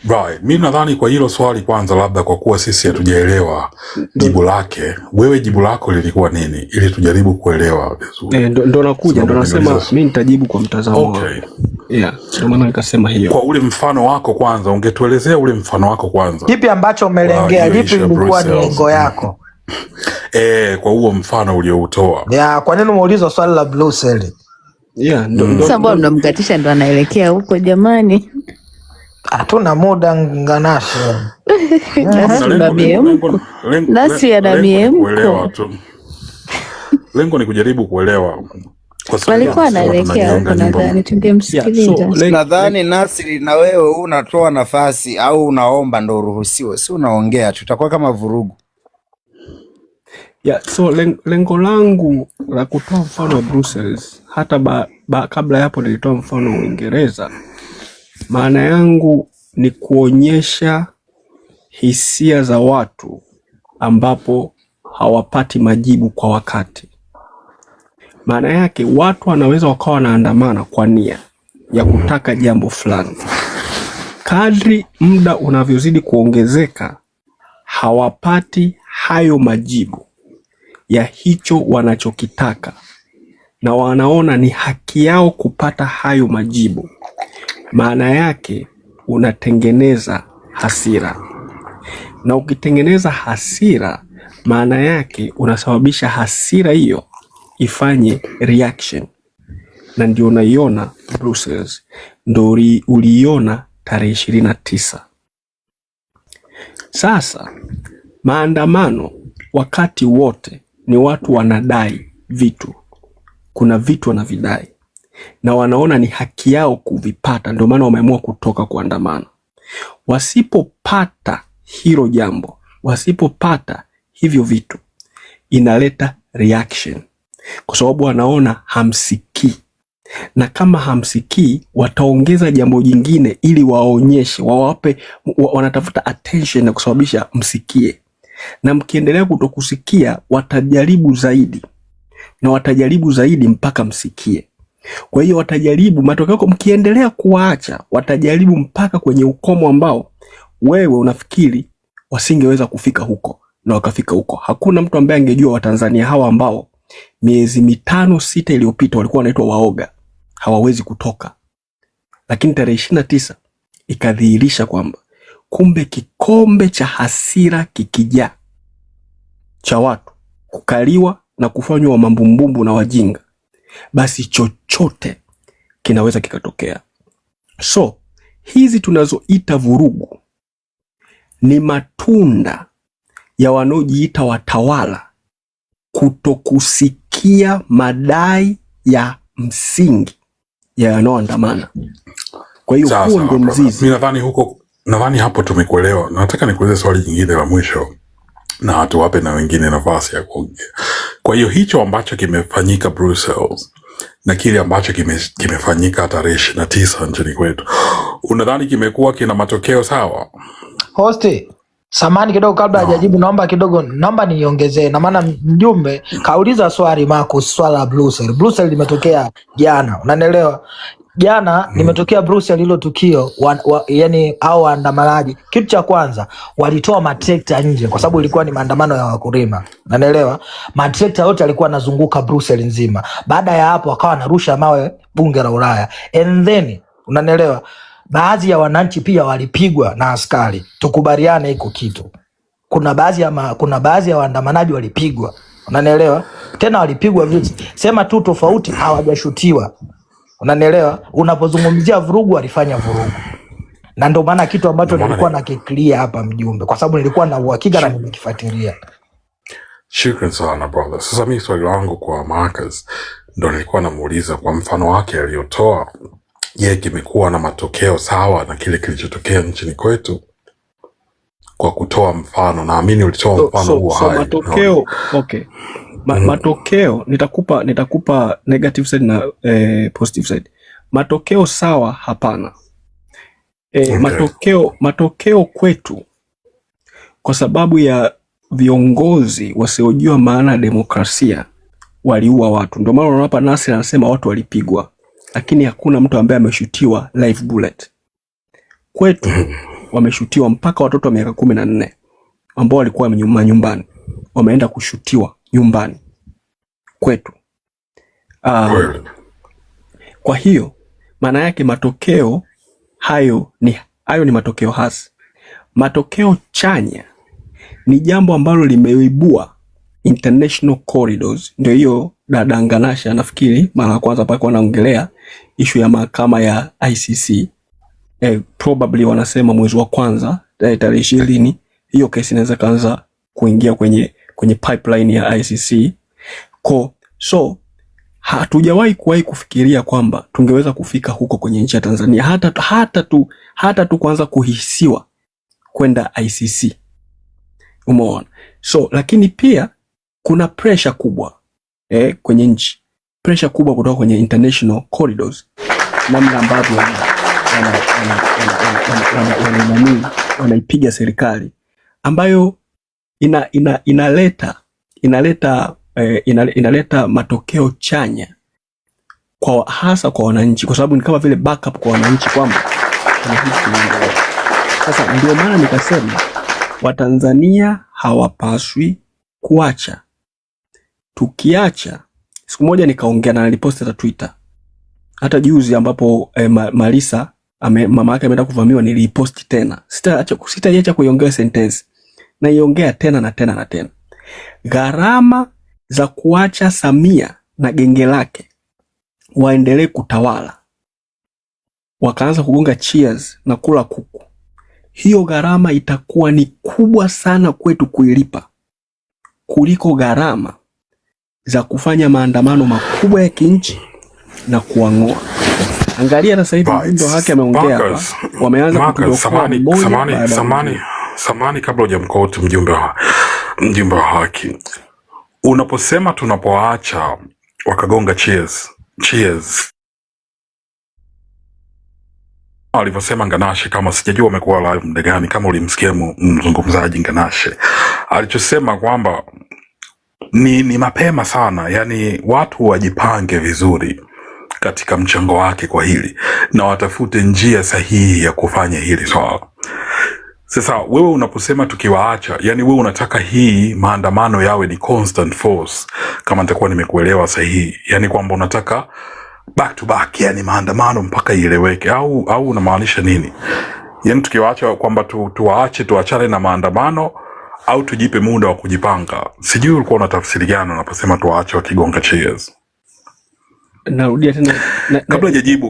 Right. Mimi nadhani kwa hilo swali kwanza, labda kwa kuwa sisi hatujaelewa jibu lake, wewe jibu lako lilikuwa nini, ili tujaribu kuelewa vizuri.
Ndo nasema mimi nitajibu kwa mtazamo wangu. Okay. Yeah, ndio maana nikasema hiyo.
Kwa ule mfano wako kwanza, ungetuelezea ule mfano wako kwanza.
Kipi ambacho umelengea, lipi ilikuwa ni lengo yako?
Kwa huo mfano ulioutoa.
Yeah, kwa nini umeuliza swali la Brussels?
Yeah, ndo sababu ndo mkatisha ndo anaelekea huko jamani.
Hatuna muda Nganasha.
Nasi una miemko. Nasi ana miemko.
Lengo ni kujaribu kuelewa.
Walikuwa anaelekea huko, nadhani tungemsikiliza.
Nadhani Nasri, na wewe unatoa nafasi au unaomba ndo uruhusiwe, si unaongea, tutakuwa kama vurugu.
So lengo langu la kutoa mfano wa Brussels, hata kabla yapo nilitoa mfano wa Uingereza. Maana yangu ni kuonyesha hisia za watu ambapo hawapati majibu kwa wakati. Maana yake watu wanaweza wakawa wanaandamana kwa nia ya kutaka jambo fulani. Kadri muda unavyozidi kuongezeka, hawapati hayo majibu ya hicho wanachokitaka, na wanaona ni haki yao kupata hayo majibu. Maana yake unatengeneza hasira, na ukitengeneza hasira, maana yake unasababisha hasira hiyo ifanye reaction, na ndio unaiona Brussels, ndio uliiona tarehe 29. Sasa maandamano wakati wote ni watu wanadai vitu, kuna vitu wanavidai na wanaona ni haki yao kuvipata, ndio maana wameamua kutoka kuandamana. Wasipopata hilo jambo, wasipopata hivyo vitu, inaleta reaction, kwa sababu wanaona hamsikii, na kama hamsikii wataongeza jambo jingine ili waonyeshe, wawape, wanatafuta attention na kusababisha msikie, na mkiendelea kutokusikia watajaribu zaidi na watajaribu zaidi mpaka msikie. Kwa hiyo watajaribu, matokeo yako mkiendelea kuwaacha watajaribu mpaka kwenye ukomo ambao wewe unafikiri wasingeweza kufika huko, na wakafika huko. Hakuna mtu ambaye angejua Watanzania hawa ambao miezi 5-6 iliyopita walikuwa wanaitwa waoga, hawawezi kutoka. Lakini tarehe 29 ikadhihirisha kwamba kumbe kikombe cha hasira kikijaa cha watu kukaliwa na kufanywa mambumbumbu na wajinga, basi chochote kinaweza kikatokea. So hizi tunazoita vurugu ni matunda ya wanaojiita watawala kutokusikia madai ya msingi ya wanaoandamana. Kwa hiyo huo ndio mzizi.
Mimi nadhani hapo tumekuelewa. Nataka nikuulize swali jingine la mwisho na watu wape na wengine nafasi ya kuongea. Kwa hiyo hicho ambacho kimefanyika Brussels na kile ambacho kimefanyika tarehe 29 nchini kwetu, unadhani kimekuwa kina matokeo sawa?
Hosti, samani kidogo kabla hajajibu, naomba niongezee, na maana mjumbe kauliza swali Marcus, swala la Brussels. Brussels limetokea jana, unanielewa? Jana limetokea Brussels hilo tukio, yani hao waandamanaji, kitu cha kwanza walitoa matrekta nje kwa sababu ilikuwa ni maandamano ya wakulima. Unanielewa? Matrekta yote yalikuwa yanazunguka Brussels nzima. Baada ya hapo wakawa wanarusha mawe bunge la Ulaya. And then, unanielewa? Baadhi ya wananchi pia walipigwa na askari. Tukubaliane iko kitu. Kuna baadhi ya waandamanaji walipigwa. Unanielewa? Tena walipigwa vipi? Sema tu tofauti, hawajashutiwa. Unanielewa? Unapozungumzia vurugu, walifanya vurugu. Na ndio maana kitu ambacho nilikuwa nakiclear hapa mjumbe, kwa sababu nilikuwa na uhakika na nimekifuatilia.
Shukrani sana brother. Sasa mimi swali langu kwa Marcus ndo nilikuwa namuuliza, kwa mfano wake aliyotoa, je, kimekuwa na matokeo sawa na kile kilichotokea nchini kwetu? Kwa kutoa mfano, naamini ulitoa mfano huo hai.
Matokeo, okay. Matokeo nitakupa negative side na positive side. Matokeo sawa, hapana. Okay. Matokeo kwetu kwa sababu ya viongozi wasiojua maana ya demokrasia waliua watu. Ndio maana hapa Nasir anasema watu walipigwa, lakini hakuna mtu ambaye ameshutiwa live bullet. Kwetu wameshutiwa mpaka watoto wa miaka 14 ambao walikuwa nyumbani, wameenda kushutiwa nyumbani kwetu. Kwa hiyo maana yake matokeo hayo ni matokeo hasi. Matokeo chanya ni jambo ambalo limeibua international corridors. Ndio hiyo dada Nganasha nafikiri mara ya kwanza pale anaongelea issue ya mahakama ya ICC. probably wanasema mwezi wa kwanza tarehe 20 hiyo kesi inaweza kaanza kuingia kwenye pipeline ya ICC. So hatujawahi kufikiria kwamba tungeweza kufika huko kwenye nchi ya Tanzania hata tu kuanza kuhisiwa kwenda ICC. Umeona? So lakini pia kuna pressure kubwa kwenye nchi, pressure kubwa kutoka kwenye international corridors, namna ambavyo wanaipiga serikali ambayo inaleta matokeo chanya hasa kwa wananchi, kwa sababu ni kama vile backup kwa wananchi kwamba sasa. Ndio maana nikasema Watanzania hawapaswi kuacha. Tukiacha, siku moja nikaongea na nilipost hata Twitter, hata juzi ambapo Marisa mama yake ameenda kuvamiwa, nilipost tena. Sitaacha kuiongea sentence, na iongea tena na tena na tena. Gharama za kuacha Samia na genge lake waendelee kutawala, wakaanza kugonga cheers na kula kuku, hiyo gharama itakuwa ni kubwa sana kwetu kuilipa kuliko gharama za kufanya maandamano makubwa ya kinchi na kuang'oa. Angalia sasa hivi mjumbe wa haki ameongea hapa, wameanza kudokoa mmoja.
Samani kabla hujamkoti mjumbe wa haki. Unaposema tunapoacha wakagonga cheers alivyosema Nganashe, kama sijajua umekuwa live muda gani, kama ulimsikia mzungumzaji Nganashe alichosema kwamba ni mapema sana, yani watu wajipange vizuri katika mchango wake kwa hili na watafute njia sahihi ya kufanya hili swala. Sasa wewe unaposema tukiwaacha, yani wewe unataka hii maandamano yawe ni constant force, kama nitakuwa nimekuelewa sahihi, yani kwamba unataka back to back, yani maandamano mpaka ieleweke, au unamaanisha nini? Yani tukiwaacha kwamba tuachane na maandamano au tujipe muda wa kujipanga? Sijui ulikuwa unatafsiri gani unaposema tuwaache wakigonga cheers.
Narudia tena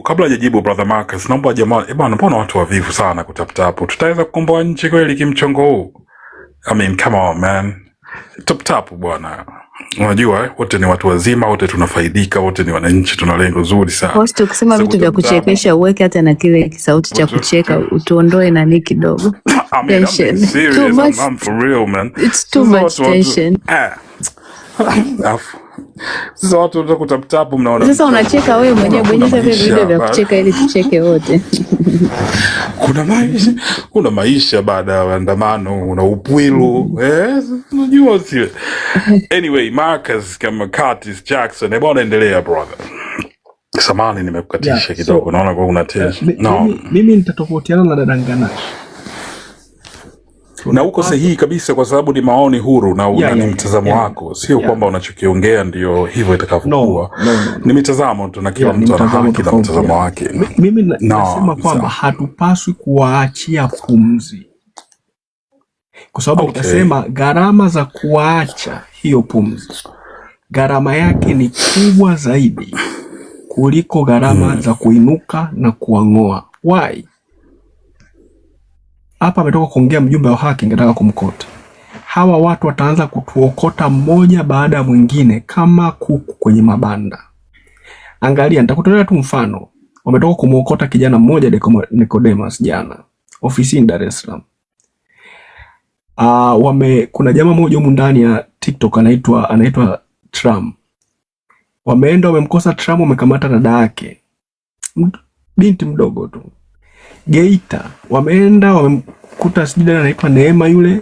kabla hajajibu brother Marcus, naomba jamaa, bwana, mbona watu wavivu sana kutaptapu? Tutaweza kukomboa nchi kweli kimchongo huu? I mean, come on man, tap bwana. Unajua wote ni watu wazima, wote tunafaidika, wote ni wananchi, tuna lengo zuri sana.
Host, ukisema vitu vya kuchekesha uweke hata na kile kisauti cha kucheka, utuondoe nani kidogo.
I mean, I'm too much, I'm for real man.
It's too much tension.
Sasa watu wanataka kutaptapu, mnaona.
Sasa unacheka wewe mwenyewe, bonyeza vile video vya kucheka ili tucheke wote.
Kuna maisha baada ya maandamano, una upwilu, unajua sio. Anyway, Marcus kama Curtis Jackson, bwana endelea brother. Samahani nimekukatisha kidogo, naona kwa una tension.
Mimi nitatofautiana na dada Nganashe.
Na uko sahihi kabisa, kwa sababu ni maoni huru na ni mtazamo wako, sio kwamba unachokiongea ndio hivyo itakavyokuwa. Ni mitazamo tu, na kila mtu ana haki na mtazamo wake.
Mimi nasema kwamba hatupaswi kuwaachia pumzi, kwa sababu utasema gharama za kuacha hiyo pumzi, gharama yake ni kubwa zaidi kuliko gharama za kuinuka na kuang'oa. Why? Hapa ametoka kuongea mjumbe wa haki, ningetaka kumkota. Hawa watu wataanza kutuokota mmoja baada ya mwingine kama kuku kwenye mabanda. Angalia, nitakutolea tu mfano. Wametoka kumuokota kijana mmoja Nicodemus jana ofisini Dar es Salaam. Kuna jamaa mmoja humu ndani ya TikTok anaitwa Trump. Wameenda wamemkosa Trump, wamekamata dada yake, binti mdogo tu. Geita wameenda wamemkuta sijui anaitwa Neema, yule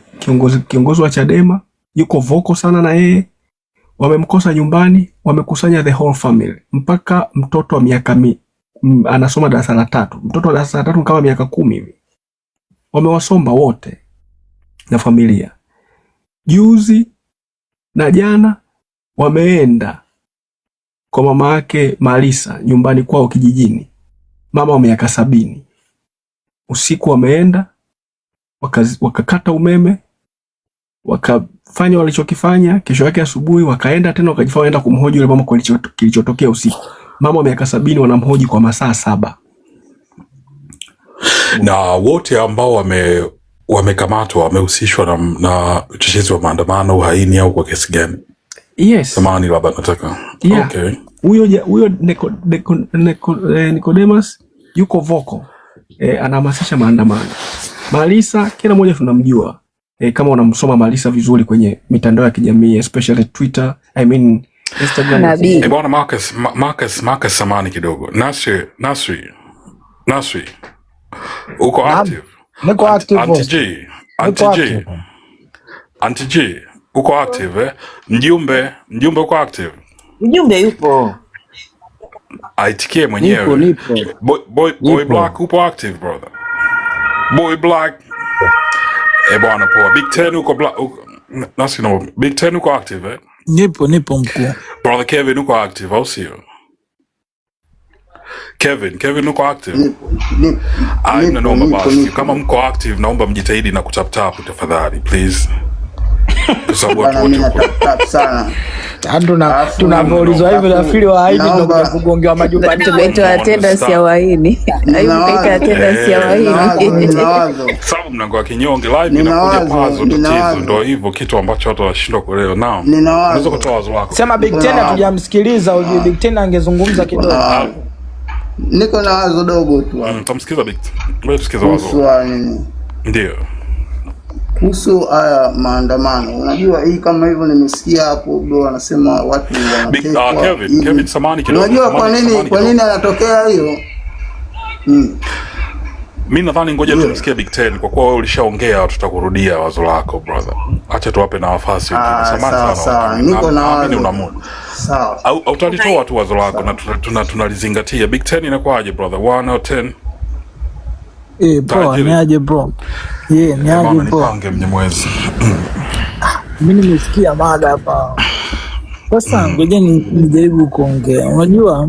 kiongozi wa Chadema, yuko voko sana na yeye. Wamemkosa nyumbani, wamekusanya the whole family, mpaka mtoto wa miaka anasoma darasa la 3. Mtoto wa darasa la 3 kama miaka 10 hivi. Wamewasomba wote na familia. Juzi na jana wameenda kwa mama yake Marisa nyumbani kwao kijijini. Mama wa miaka 70. Usiku wameenda wakakata umeme, wakafanya walichokifanya. Kesho yake asubuhi wakaenda tena wakajifanya waenda kumhoji yule mama kwa kilichotokea usiku. Mama wa miaka 70 wanamhoji kwa masaa 7.
Na wote ambao wamekamatwa wamehusishwa na uchochezi wa maandamano, uhaini au kwa kesi gani?
Yes.
Samahani, labda nataka.
Yeah.
Okay.
Huyo Nicodemus yuko vocal. Anahamasisha maandamano. Malisa kila mmoja tunamjua. Kama unamsoma Malisa vizuri kwenye mitandao ya kijamii, especially Twitter, Instagram.
Bwana Marcus, samahani kidogo. Nasri. Uko active?
Niko active.
Auntie G, uko active? Mjumbe uko active?
Mjumbe yupo.
Aitikie mwenyewe.
Nipo.
Boy Black upo active, brother? Boy Black. Bwana poa. Big Ten uko Black. Nasi no. Big Ten uko active,
Nipo mkuu.
Brother Kevin uko active, au sio? Kevin uko active? Naomba basi kama mko active naomba mjitahidi na kutap tafadhali please. Kwa sababu watu
wote sana.
Tunaulizwa hivi na fili wa haini ndio kugongewa majumbani.
Tumetoa attendance ya waini. Haikuweka attendance ya waini.
Sababu mnango wa kinyonge live inakuja pazo tatizo, ndio hivyo kitu ambacho watu wanashindwa kuelewa. Nao unaweza kutoa wazo lako.
Sema Big Ten hatujamsikiliza, ujue Big Ten angezungumza kidogo.
Niko na wazo dogo tu.
Tamsikiza Big Ten. Wewe tusikiza wazo. Ndio.
Kuhusu haya maandamano, unajua hii kama hivyo nimesikia hapo bro anasema watu wanatekwa.
Kevin samani kidogo.
Unajua kwa nini anatokea hiyo?
Mimi nadhani ngoja tumsikie Big Ten kwa kuwa wewe ulishaongea, tutakurudia wazo lako brother. Acha tuwape na nafasi wengine. Samani sana.
Niko na wazo.
Sawa. Au utalitoa tu wazo lako na tunalizingatia. Big Ten inakuaje brother? 1 or 10?
Bro, niaje bro? Niaje bro?
Nipange Mnyamwezi.
Mimi nimesikia mada hapa. Sasa ngoja nijaribu kuongea. Unajua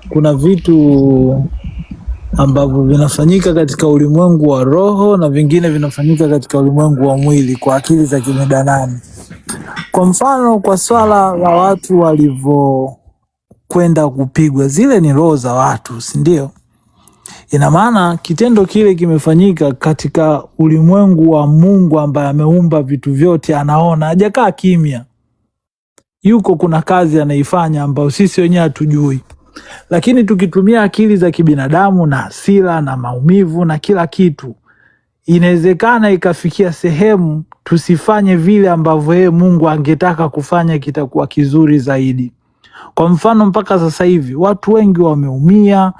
kuna vitu ambavyo vinafanyika katika ulimwengu wa roho na vingine vinafanyika katika ulimwengu wa mwili kwa akili za kibinadamu. Kwa mfano, kwa swala la watu walivyokwenda kupigwa, zile ni roho za watu, si ndio? Ina maana kitendo kile kimefanyika katika ulimwengu wa Mungu ambaye ameumba vitu vyote, anaona, hajakaa kimya. Yuko kuna kazi anaifanya ambayo sisi wenyewe hatujui. Lakini tukitumia akili za kibinadamu na hasira na maumivu na kila kitu, inawezekana ikafikia sehemu tusifanye vile ambavyo yeye Mungu angetaka kufanya, kitakuwa kizuri zaidi. Kwa mfano, mpaka sasa hivi watu wengi wameumia,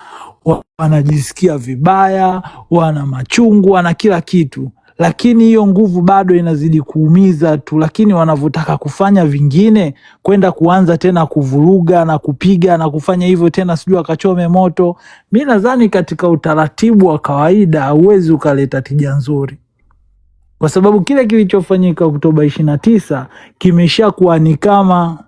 wanajisikia vibaya, wana machungu, wana kila kitu, lakini hiyo nguvu bado inazidi kuumiza tu. Lakini wanavyotaka kufanya vingine, kwenda kuanza tena kuvuruga na kupiga na kufanya hivyo tena, sijui akachome moto, mimi nadhani katika utaratibu wa kawaida hauwezi ukaleta tija nzuri, kwa sababu kile kilichofanyika Oktoba 29 kimeshakuwa ni kama,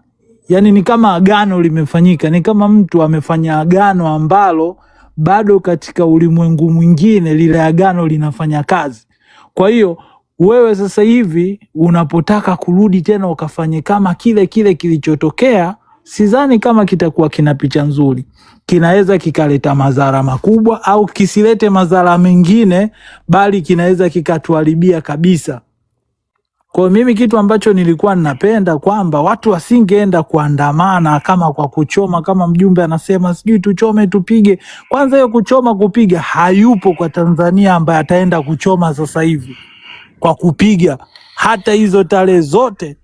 yani ni kama agano limefanyika, ni kama mtu amefanya agano ambalo bado katika ulimwengu mwingine lile agano linafanya kazi. Kwa hiyo wewe sasa hivi unapotaka kurudi tena ukafanye kama kile kilichotokea, sidhani kama kitakuwa kina picha nzuri. Kinaweza kikaleta madhara makubwa au kisilete madhara mengine, bali kinaweza kikatuharibia kabisa. Kwa mimi kitu ambacho nilikuwa ninapenda kwamba watu wasingeenda kuandamana kama kwa kuchoma, kama mjumbe anasema sijui tuchome tupige. Kwanza hiyo kuchoma kupiga hayupo kwa Tanzania ambaye ataenda kuchoma sasa hivi kwa kupiga. Hata hizo tarehe zote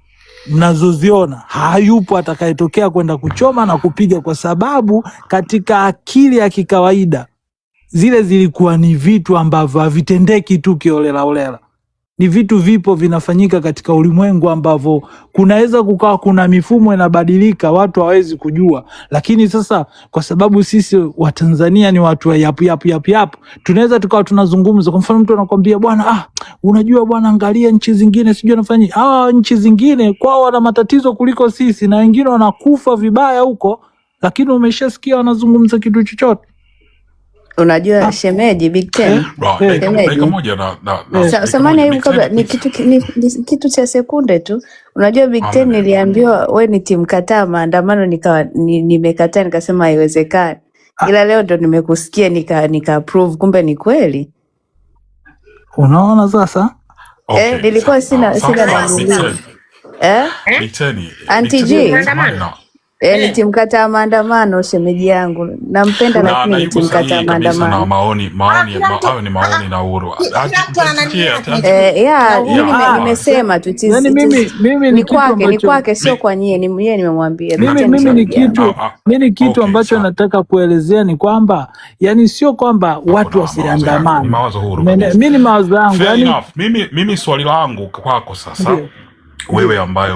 mnazoziona hayupo atakayetokea kwenda kuchoma na kupiga, kwa sababu katika akili ya kikawaida zile zilikuwa ni vitu ambavyo havitendeki tu kiolela. Ni vitu vipo vinafanyika katika ulimwengu ambavyo kunaweza kukawa kuna mifumo inabadilika, watu hawezi kujua. Lakini sasa kwa sababu sisi wa Tanzania ni watu wa yapu, tunaweza tukawa tunazungumza. Kwa mfano mtu anakuambia bwana, unajua bwana, angalia nchi zingine sijui anafanya. Nchi zingine kwao wana matatizo kuliko sisi na wengine wanakufa vibaya huko, lakini umeshasikia wanazungumza kitu chochote?
Unajua shemeji Big Ten.
Dakika moja na
samani hivi kabla ni kitu cha sekunde tu. Unajua Big Ten niliambiwa we ni timu kataa maandamano, nikawa nimekataa, nikasema haiwezekani. ila leo ndo nimekusikia nika approve, kumbe ni kweli.
Unaona sasa?
Okay,
Nilikuwa sina nanili. Auntie G. Ni timkataa maandamano, shemeji yangu. Nampenda lakini timkataa maandamano.
Na maoni hayo ni maoni na uhuru.
Nimesema tu
mimi
ni kwake sio kwa nyie, ni yeye nimemwambia.
Mimi ni kitu ambacho nataka kuelezea ni kwamba yani sio kwamba watu wasiandamane. Mimi ni mawazo yangu.
Yani mimi swali langu kwako sasa, wewe ambaye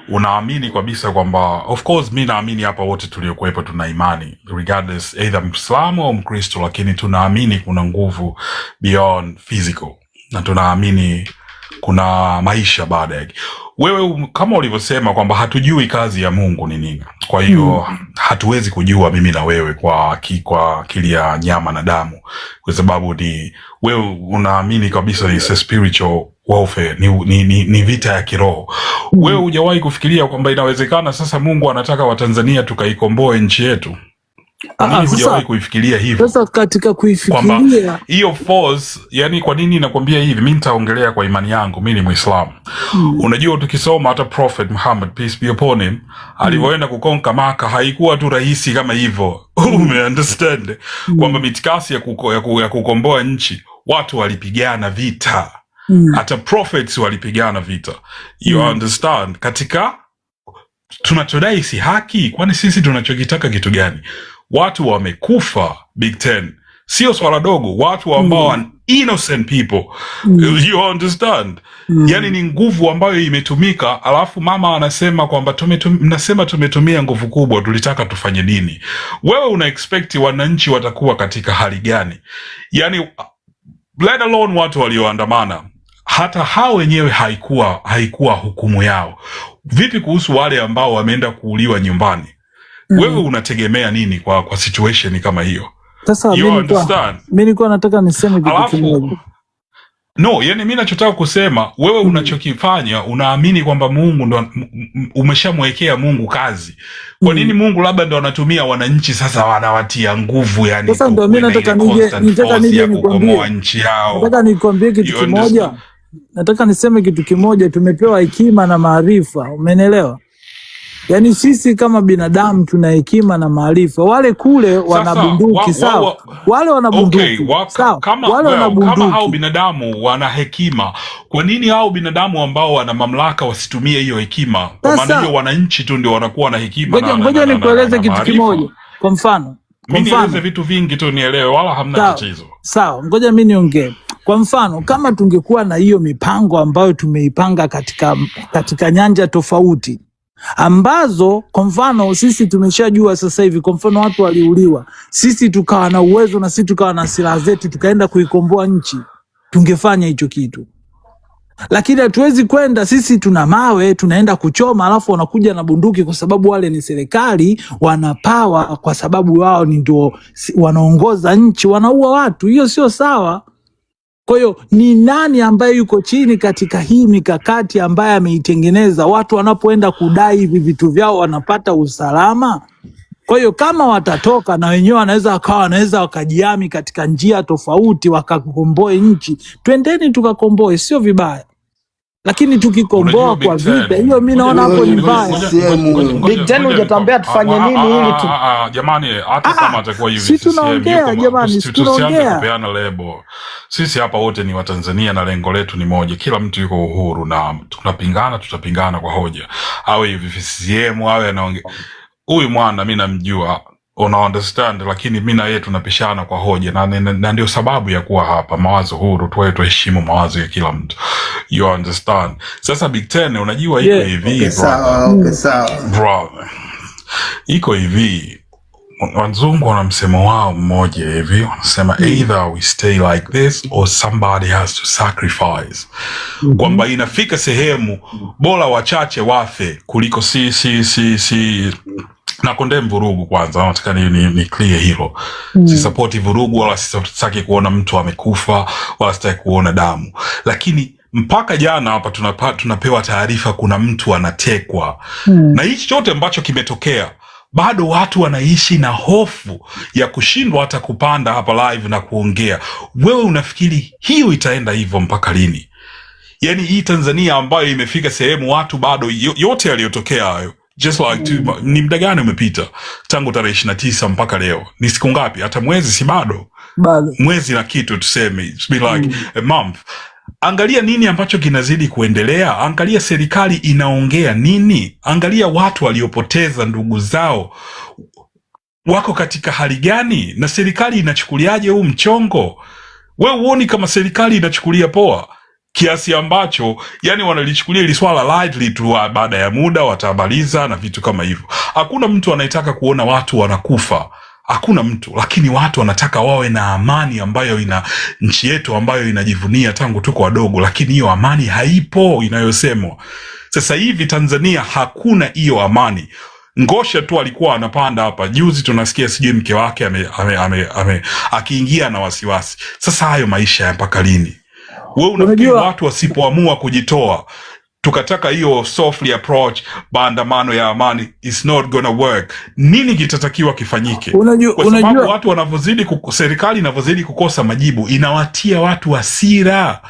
unaamini kabisa kwamba, of course mi naamini hapa wote tuliokuwepo tuna imani regardless either Muislamu au Mkristo, lakini tunaamini kuna nguvu beyond physical na tunaamini kuna maisha baada yake. Wewe kama ulivyosema kwamba hatujui kazi ya Mungu ni nini, kwa hiyo hatuwezi kujua mimi na wewe kwa akili ya nyama na damu, kwa sababu ni wewe unaamini kabisa ni spiritual warfare, ni vita ya kiroho. Wewe hujawahi kufikiria kwamba inawezekana sasa Mungu anataka Watanzania tukaikomboe nchi yetu? Mimi hujawahi kuifikiria hivyo.
Sasa katika kuifikiria
hiyo force, yani kwa nini nakwambia hivi? Mimi nitaongelea kwa imani yangu, mimi ni Muislamu. Unajua tukisoma hata Prophet Muhammad peace be upon him alivyoenda kukonka Maka, haikuwa tu rahisi kama hivyo. Umeunderstand kwamba mitikasi ya kukomboa nchi, watu walipigana vita. Hata prophets walipigana vita. You understand? Katika tunachodai si haki, kwani sisi tunachokitaka kitu gani? Watu wamekufa Big Ten, sio swala dogo. Watu ambao innocent people. You understand? Yani ni nguvu ambayo imetumika, alafu mama anasema kwamba mnasema tumetumia nguvu kubwa, tulitaka tufanye nini? Wewe una expect wananchi watakuwa katika hali gani? Yani let alone watu walioandamana, hata hao wenyewe haikuwa hukumu yao. Vipi kuhusu wale ambao wameenda kuuliwa nyumbani? Wewe unategemea nini kwa situation kama hiyo?
Sasa mimi nilikuwa nataka niseme kitu kimoja.
No, yani mimi nachotaka kusema, wewe unachokifanya unaamini kwamba Mungu ndo umeshamwekea Mungu kazi. Kwa nini Mungu labda ndo anatumia wananchi sasa wanawatia nguvu, yani
sasa ndo mimi nataka nije
kukomboa nchi yao.
Nataka nikwambie kitu kimoja. Nataka niseme kitu kimoja, tumepewa hekima na maarifa, umenielewa? Yani sisi kama binadamu tuna hekima na maarifa. Wale kule wana bunduki, sawa? Wale wana bunduki, sawa? Wale wana bunduki.
Kama hao binadamu wana hekima, kwa nini hao binadamu ambao wana mamlaka wasitumie hiyo hekima? Kwa maana hiyo wananchi tu ndio wanakuwa na hekima.
Ngoja nikueleze kitu kimoja. Kwa mfano,
mimi nieleze vitu vingi tu nielewe, wala hamna tatizo.
Sawa, ngoja mimi niongee. Kwa mfano, kama tungekuwa na hiyo mipango ambayo tumeipanga katika nyanja tofauti, ambazo kwa mfano sisi tumeshajua sasa hivi, kwa mfano watu waliuliwa, sisi tukawa na uwezo na sisi tukawa na silaha zetu tukaenda kuikomboa nchi, tungefanya hicho kitu. Lakini hatuwezi kwenda sisi tuna mawe tunaenda kuchoma, alafu wanakuja na bunduki, kwa sababu wale ni serikali, wana power, kwa sababu wao ni ndio wanaongoza nchi, wanaua watu. Hiyo sio sawa. Kwa hiyo ni nani ambaye yuko chini katika hii mikakati ambaye ameitengeneza? Watu wanapoenda kudai hivi vitu vyao wanapata usalama. Kwa hiyo kama watatoka na wenyewe wanaweza wakajiami katika njia tofauti wakakomboe nchi, twendeni tukakomboe, sio vibaya. Lakini tukikomboa kwa vita, hiyo mimi naona hapo ni mbaya.
Big Ten hujatambia tufanye nini ili tu.
Jamani, hata kama atakuwa hivi
sisi tunaongea jamani, sisi tunaongea
kupeana lebo. Sisi hapa wote ni Watanzania na lengo letu ni moja. Kila mtu yuko uhuru na tunapingana, tutapingana kwa hoja. Awe hivi CCM awe anaongea. Huyu mwana mimi namjua, una understand, lakini mimi na yeye tunapishana kwa hoja na ndio sababu ya kuwa hapa. Mawazo huru, tuwe tuheshimu mawazo ya kila mtu. You understand? Sasa Big Ten unajua iko hivi
sawa.
Brother. Iko hivi. Wazungu wana msemo wao mmoja hivi, wanasema either we stay like this or somebody has to sacrifice. Kwamba inafika sehemu bora wachache wafe kuliko si na condemn vurugu. Kwanza nataka ni clear hilo. Si support vurugu, wala sitaki kuona mtu amekufa, wala sitaki kuona damu. Lakini mpaka jana hapa tunapewa taarifa kuna mtu anatekwa. Na hichi chote ambacho kimetokea, bado watu wanaishi na hofu ya kushindwa hata kupanda hapa live na kuongea. Wewe unafikiri hiyo itaenda hivyo mpaka lini? Yani hii Tanzania ambayo imefika sehemu watu bado yote yaliyotokea hayo, just like ni muda gani umepita tangu tarehe 29 mpaka leo? Ni siku ngapi? Hata mwezi si bado mwezi na kitu, tuseme it's been like a month. Angalia nini ambacho kinazidi kuendelea. Angalia serikali inaongea nini. Angalia watu waliopoteza ndugu zao wako katika hali gani, na serikali inachukuliaje huu mchongo. Wewe uoni kama serikali inachukulia poa kiasi ambacho yani wanalichukulia ili swala lightly tu, baada ya muda watabaliza na vitu kama hivyo. Hakuna mtu anayetaka kuona watu wanakufa, hakuna mtu, lakini watu wanataka wawe na amani ambayo ina nchi yetu ambayo inajivunia tangu tuko wadogo, lakini hiyo amani haipo inayosemwa. Sasa hivi Tanzania hakuna hiyo amani. Ngosha tu alikuwa anapanda hapa juzi, tunasikia sijui mke wake akiingia na wasiwasi. Sasa hayo maisha ya mpaka lini? Wewe unafikiri watu wasipoamua kujitoa, tukataka hiyo softly approach, maandamano ya amani, it's not gonna work, nini kitatakiwa kifanyike? Kwa sababu watu wanavyozidi, serikali inavyozidi kukosa majibu, inawatia watu hasira.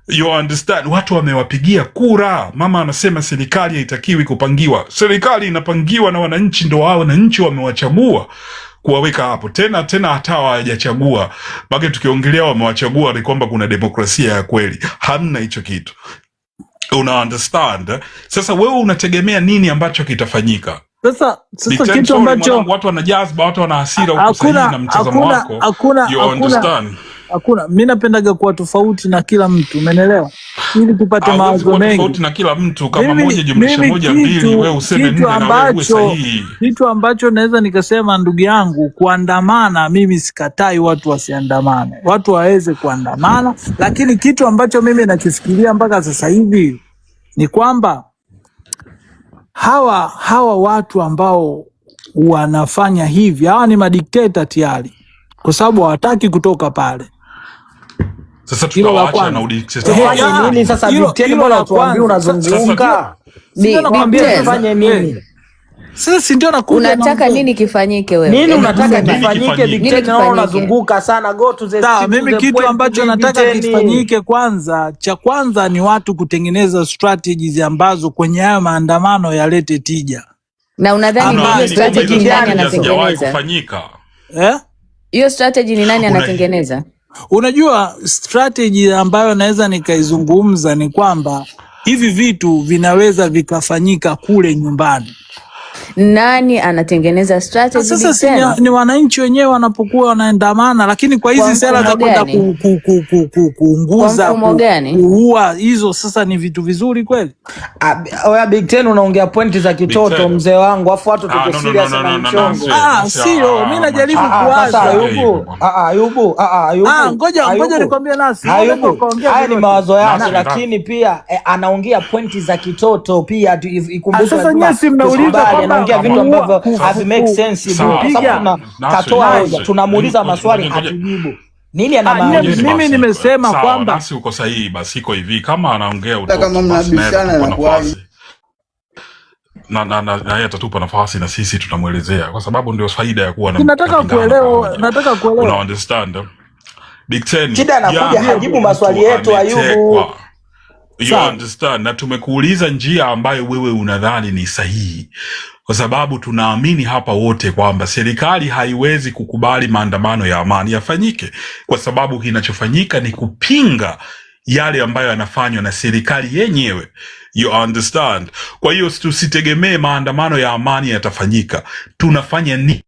You understand? Watu wamewapigia kura. Mama anasema serikali haitakiwi kupangiwa. Serikali inapangiwa na wananchi, ndo wao wananchi wamewachagua kuwaweka hapo. Tena hata hawajachagua, baki tukiongelea wamewachagua ni kwamba kuna demokrasia ya kweli. Hamna hicho kitu. Una understand? Sasa wewe unategemea nini ambacho kitafanyika?
Sasa kitu ambacho
watu wanajazba, watu wana hasira huko sasa na mtazamo wako. You understand?
Hakuna, mimi napendaga kuwa tofauti na kila mtu, umeelewa? Ili tupate mawazo mengi.
Tofauti na kila mtu, kama 1+1=2 wewe useme 4 na wewe uwe sahihi.
Kitu ambacho naweza nikasema, ndugu yangu, kuandamana, mimi sikatai watu wasiandamane. Watu waweze kuandamana, lakini kitu ambacho mimi nakifikiria mpaka sasa hivi ni kwamba hawa watu ambao wanafanya hivi, hawa ni madikteta tayari, kwa sababu hawataki kutoka pale.
Sasa tutawaacha na udikteta.
Fanye nini sasa dikteta? Mbona tuambie unazunguka? Nakwambia tufanye nini?
Sasa ndio nakuja.
Unataka nini kifanyike wewe?
Nini unataka kifanyike? Dikteta naona unazunguka sana, go to the
point. Mimi kitu ambacho nataka kifanyike, kwanza cha kwanza ni watu kutengeneza strategies ambazo kwenye haya maandamano yalete tija.
Na unadhani hiyo strategy nani anatengeneza? Hiyo strategy ni nani anatengeneza?
Unajua strategy ambayo naweza nikaizungumza ni kwamba hivi vitu vinaweza vikafanyika kule nyumbani.
Nani anatengeneza strategy?
Sasa ni wananchi wenyewe wanapokuwa wanaandamana, lakini kwa hizi sera za kwenda kuunguza, kuua, hizo sasa ni vitu vizuri kweli?
Oya Big Ten, unaongea pointi za kitoto mzee wangu, afu watu tuko serious na mchongo.
Sio, mimi najaribu kuwaza.
Ayubu.
Ngoja nikwambie nasi.
Haya ni mawazo yake, lakini pia anaongea pointi za kitoto pia, ikumbuke.
Sasa nyasi mnauliza
anaongea vitu ambavyo have make sense. Sababu katoa hoja, tunamuuliza maswali hatujibu. Nini anamaanisha?
Mimi nimesema kwamba
basi uko sahihi. Basi iko hivi, kama anaongea
utoto, kama mnabishana na kuaje
na yeye atatupa nafasi na sisi tutamuelezea, kwa sababu ndio faida ya kuwa na.
Nataka kuelewa.
Una understand? Big Ten,
shida anakuja hajibu maswali yetu Ayubu.
You understand? Na tumekuuliza njia ambayo wewe unadhani ni sahihi, kwa sababu tunaamini hapa wote kwamba serikali haiwezi kukubali maandamano ya amani yafanyike, kwa sababu kinachofanyika ni kupinga yale ambayo yanafanywa na serikali yenyewe. You understand? Kwa hiyo tusitegemee maandamano ya amani yatafanyika. Tunafanya ni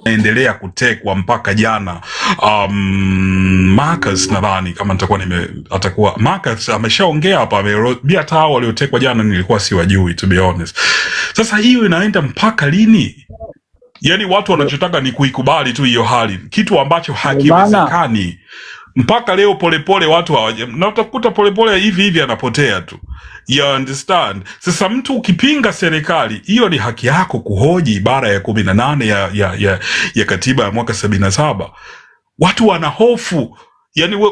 endelea kutekwa mpaka jana. Marcus nadhani kama atakuwa Marcus ameshaongea hapa, amerudia hata hao waliotekwa jana nilikuwa siwajui, to be honest. Sasa hiyo inaenda mpaka lini? Yani watu wanachotaka ni kuikubali tu hiyo hali, kitu ambacho hakiwezekani. Mpaka leo Polepole watu na utakuta Polepole hivi anapotea tu. You understand? Sasa mtu ukipinga serikali, hiyo ni haki yako kuhoji ibara ya 18 ya katiba ya mwaka 77. Watu wana hofu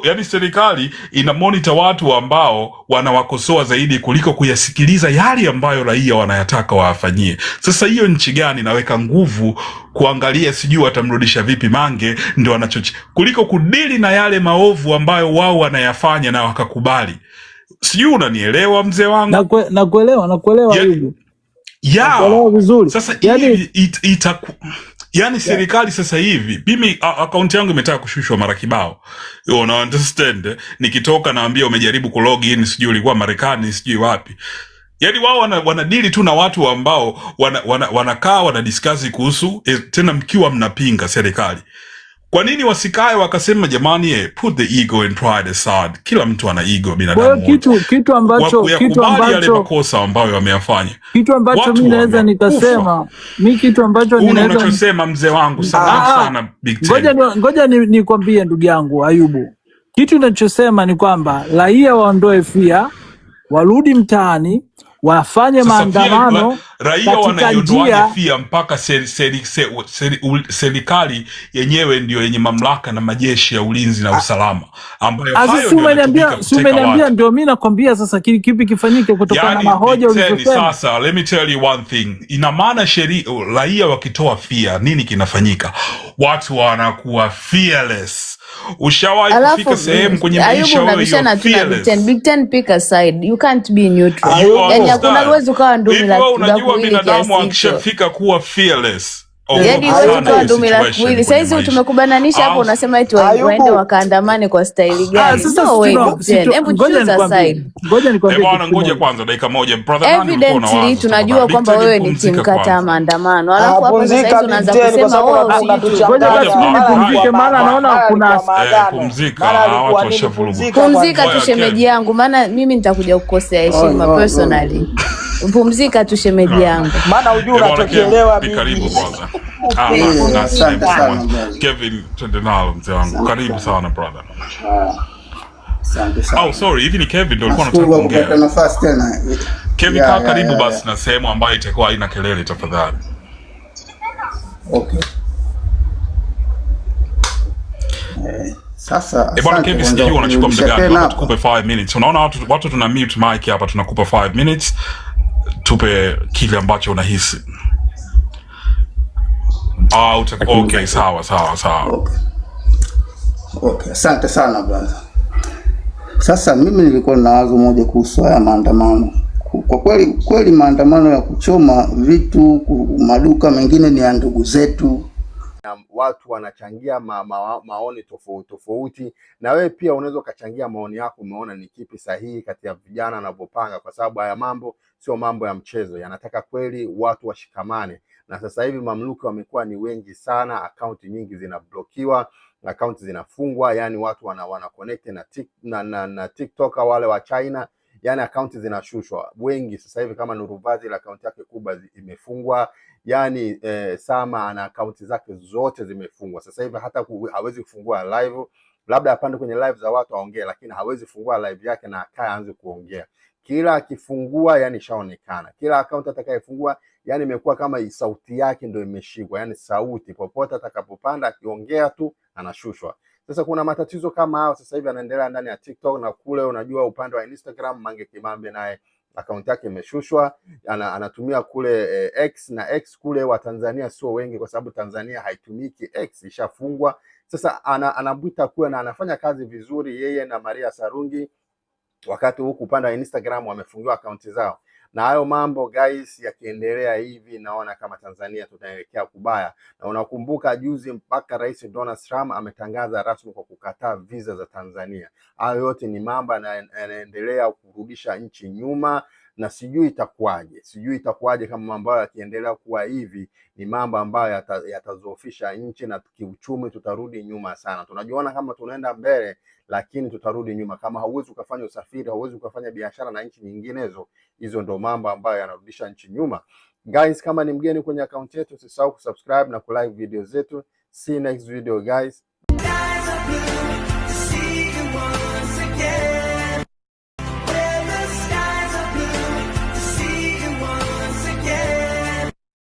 Yani serikali ina monitor watu ambao wanawakosoa zaidi kuliko kuyasikiliza yale ambayo raia wanayataka wafanyie. Sasa hiyo nchi gani naweka nguvu kuangalia sijui watamrudisha vipi Mange ndio wanachochi kuliko kudili na yale maovu ambayo wao wanayafanya na wakakubali. Sijui unanielewa mzee wangu?
Nakuelewa hivi.
Nakuelewa vizuri. Sasa hivi yani serikali sasa hivi mimi akaunti yangu imetaka kushushwa mara kibao. You understand? Nikitoka naambia umejaribu kulogin sijui ulikuwa Marekani sijui wapi. Yani wao wanadili tu na watu ambao wanakaa wanadiscuss kuhusu tena mkiwa mnapinga serikali. Kwa nini wasikae wakasema jamani, put the ego and pride aside. Kila mtu ana ego, binadamu.
Kitu ambacho
yale makosa ambayo wameyafanya.
Kitu ambacho mimi naweza nikasema,
unachosema mzee wangu sana Big Ten.
Ngoja nikwambie ndugu yangu Ayubu. Kitu ninachosema ni kwamba raia waondoe fia, warudi mtaani, wafanye maandamano.
Raia wanaiondoa fia mpaka serikali yenyewe ndio yenye mamlaka na majeshi ya ulinzi na usalama ambayo hayo
umeniambia ndio mimi nakwambia sasa kipi kifanyike kutokana na mahoja ulizosema.
Sasa let me tell you one thing, ina maana raia wakitoa fia nini kinafanyika? Watu wanakuwa fearless. Ushawahi kufika sehemu kwenye maisha wewe
Big Ten pick a side, you can't be neutral. Yani hakuna uwezo kawa ndumi la
unajua binadamu akishafika kuwa fearless.
Yani wewe kwa ndumi la kuili. Sasa tumekubananisha hapo unasema eti waende wakaandamane kwa style gani? No way. Hebu choose a side.
Ngoja nikwambie.
Bwana ngoja kwanza dakika moja. Brother nani uko na
wazo? Tunajua kwamba wewe ni timu kata maandamano. Alafu hapo sasa unaanza kusema
ngoja basi mimi nipumzike maana naona kuna
pumzika tu shemeji yangu maana mimi nitakuja kukosea heshima personally. Pumzika tu shemeji yangu.
Maana ujue unachokielewa bibi.
Karibu kwanza.
Asante sana.
Kevin Tendenalo mzee wangu. Karibu sana brother.
Asante sana.
Oh sorry, hivi ni Kevin ndio alikuwa anataka kuongea.
Kupata nafasi tena.
Kevin karibu basi na sehemu ambayo itakuwa haina kelele tafadhali.
Okay. Sasa
bwana Kevin sijui unachukua muda gani? Tukupe 5 minutes. Unaona watu tuna mute mic hapa tunakupa 5 minutes. Tupe kile ambacho unahisi. Okay, sawa.
Okay, asante sana brother. Sasa mimi nilikuwa na wazo moja kuhusu haya maandamano. Kwa kweli maandamano ya kuchoma vitu maduka mengine ni ya ndugu zetu.
Watu wanachangia maoni tofauti na wewe pia unaweza ukachangia maoni yako, umeona ni kipi sahihi kati ya vijana wanavyopanga, kwa sababu haya mambo sio mambo ya mchezo, yanataka kweli watu washikamane. Na sasa hivi mamluki wamekuwa ni wengi sana, akaunti nyingi zinablokiwa, akaunti zinafungwa, yani watu wana connect na TikTok wale wa China, yani akaunti zinashushwa wengi. Sasa hivi kama Nuruvazi la akaunti yake kubwa imefungwa, yani Sama ana akaunti zake zote zimefungwa. Sasa hivi hata hawezi kufungua live, labda apande kwenye live za watu aongee, lakini hawezi kufungua live yake na akae aanze kuongea. Kila akifungua yani shaonekana. Kila akaunti atakayefungua yani imekuwa kama sauti yake ndio imeshikwa, yani sauti popote atakapopanda akiongea tu anashushwa. Sasa kuna matatizo kama hayo sasa hivi yanaendelea ndani ya TikTok na kule, unajua upande wa Instagram Mange Kimambe naye akaunti yake imeshushwa, anatumia kule X, na X kule wa Tanzania sio wengi kwa sababu Tanzania haitumiki X, ishafungwa. Sasa anabwita kule na anafanya kazi vizuri yeye na Maria Sarungi, wakati huku upande wa Instagram wamefungiwa akaunti zao. Na hayo mambo guys yakiendelea hivi, naona kama Tanzania tutaelekea kubaya. Na unakumbuka juzi mpaka Rais Donald Trump ametangaza rasmi kwa kukataa visa za Tanzania. Hayo yote ni mambo yanaendelea kurudisha nchi nyuma, na sijui itakuwaje kama mambo hayo yakiendelea kuwa hivi. Ni mambo ambayo yatazoofisha nchi na kiuchumi tutarudi nyuma sana. Tunajiona kama tunaenda mbele lakini tutarudi nyuma. Kama hauwezi ukafanya usafiri, hauwezi ukafanya biashara na nchi nyinginezo, hizo ndo mambo ambayo yanarudisha nchi nyuma. Guys, kama ni mgeni kwenye account yetu usisahau kusubscribe na kulike video zetu. See you next video guys.